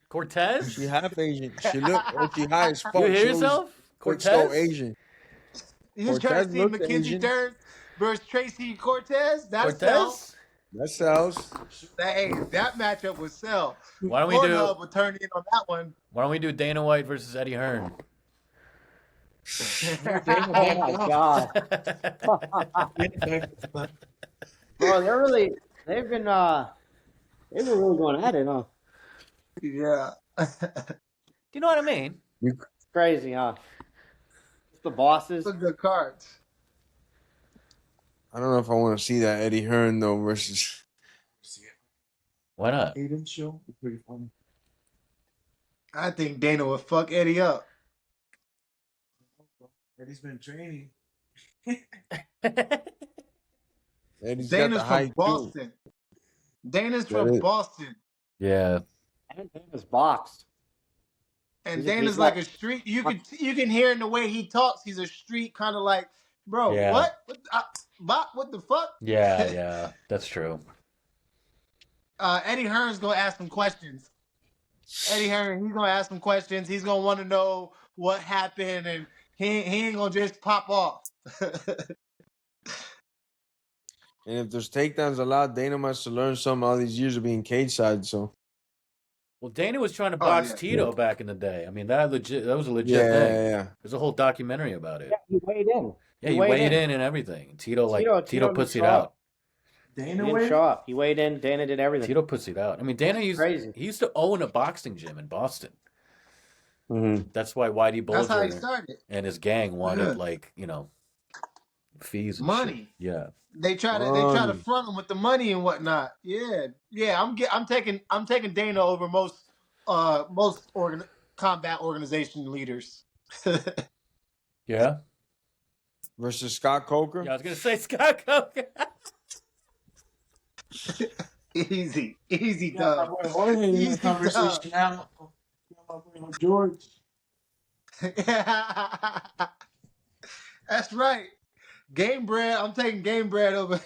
S6: Cortez?
S2: She half Asian. She look she high as fuck.
S6: You hear
S2: She
S6: yourself?
S2: looks
S6: Cortez?
S2: so Asian.
S3: He's trying to see Mackenzie Dern versus Tracy Cortez. That sells.
S2: That sells.
S3: That matchup would sell.
S6: Why don't we do?
S3: Pornhub would turn in on that one.
S6: Why don't we do Dana White versus Eddie Hearn?
S15: Oh my god. Bro, they've been really going at it, huh?
S3: Yeah.
S6: You know what I mean?
S15: It's crazy, huh? It's the bosses.
S3: Some good cards.
S2: I don't know if I want to see that Eddie Hearn though versus.
S6: Why not?
S8: Aiden show be pretty funny.
S3: I think Dana would fuck Eddie up.
S8: Eddie's been training.
S2: Eddie's
S3: Dana's
S2: got the
S3: from Boston. Dana's from Boston.
S6: Yeah.
S15: And Dana's boxed.
S3: And Dana's like a street. You can hear in the way he talks. He's a street kind of like, bro.
S6: Yeah.
S3: What the fuck?
S6: Yeah, that's true.
S3: Eddie Hearn's gonna ask some questions. Eddie Hearn, he's gonna ask some questions. He's gonna want to know what happened, and he ain't gonna just pop off.
S2: And if there's takedowns allowed, Dana must have learned something all these years of being cage side. So.
S6: Well, Dana was trying to box Tito back in the day. I mean, that was a legit thing.
S2: Yeah.
S6: There's a whole documentary about it.
S15: Yeah, he weighed in.
S6: Yeah, he weighed in and everything. Tito pussied out.
S15: Dana didn't show up. He weighed in. Dana did everything.
S6: Tito pussied out. I mean, Dana used to own a boxing gym in Boston.
S15: Mm-hmm.
S6: That's why Whitey
S3: That's how he
S6: Bulger
S3: started.
S6: and his gang wanted fees and
S3: Money.
S6: shit. Yeah.
S3: They try to front him with the money and whatnot. Yeah. I'm taking Dana over most combat organization leaders.
S6: Yeah.
S2: Versus Scott Coker.
S6: Yeah, I was gonna say Scott Coker.
S3: Easy,
S8: Yeah,
S3: dub.
S8: my boy Jorge in
S3: Easy
S8: the conversation now. My boy George.
S3: That's right. Gamebred. I'm taking Gamebred over.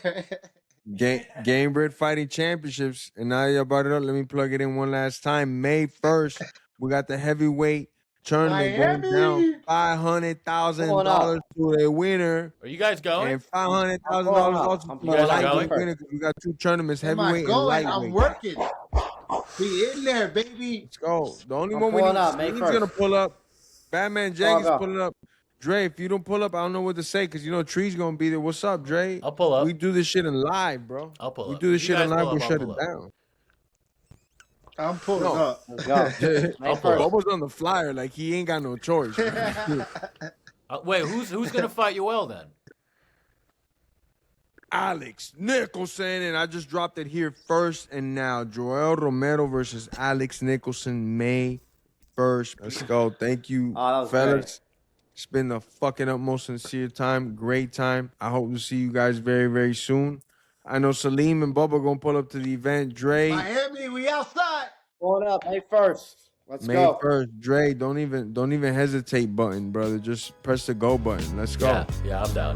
S2: Gamebred Fighting Championships. And now you brought it up. Let me plug it in one last time. May 1st, we got the heavyweight tournament going down. $500,000 to the winner.
S6: Are you guys going?
S2: And $500,000 also to the lightweight winner. We got 2 tournaments, heavyweight and lightweight.
S3: I'm working. Be in there, baby.
S2: Let's go. The only one we need is going to pull up. Batman Jenkins pulling up. Dre, if you don't pull up, I don't know what to say because you know Tree's gonna be there. What's up, Dre?
S6: I'll pull up.
S2: We do this shit in live, bro.
S6: I'll pull up.
S2: We do this shit in live. We'll shut it
S6: up.
S2: down.
S3: I'm pulling up.
S15: Let's go.
S2: Bubba's on the flyer like he ain't got no choice.
S6: Wait, who's gonna fight Yoel then?
S2: Alex Nicholson, and I just dropped it here first and now. Yoel Romero versus Alex Nicholson, May 1st. Let's go. Thank you, fellas.
S15: Great.
S2: It's been the fucking utmost sincere time. Great time. I hope to see you guys very, very soon. I know Salim and Bubba gonna pull up to the event. Dre.
S3: Miami, we outside.
S15: Going up May 1st. Let's
S2: May
S15: go.
S2: 1st. Dre, don't even hesitate button, brother. Just press the go button. Let's go.
S6: Yeah, I'm down.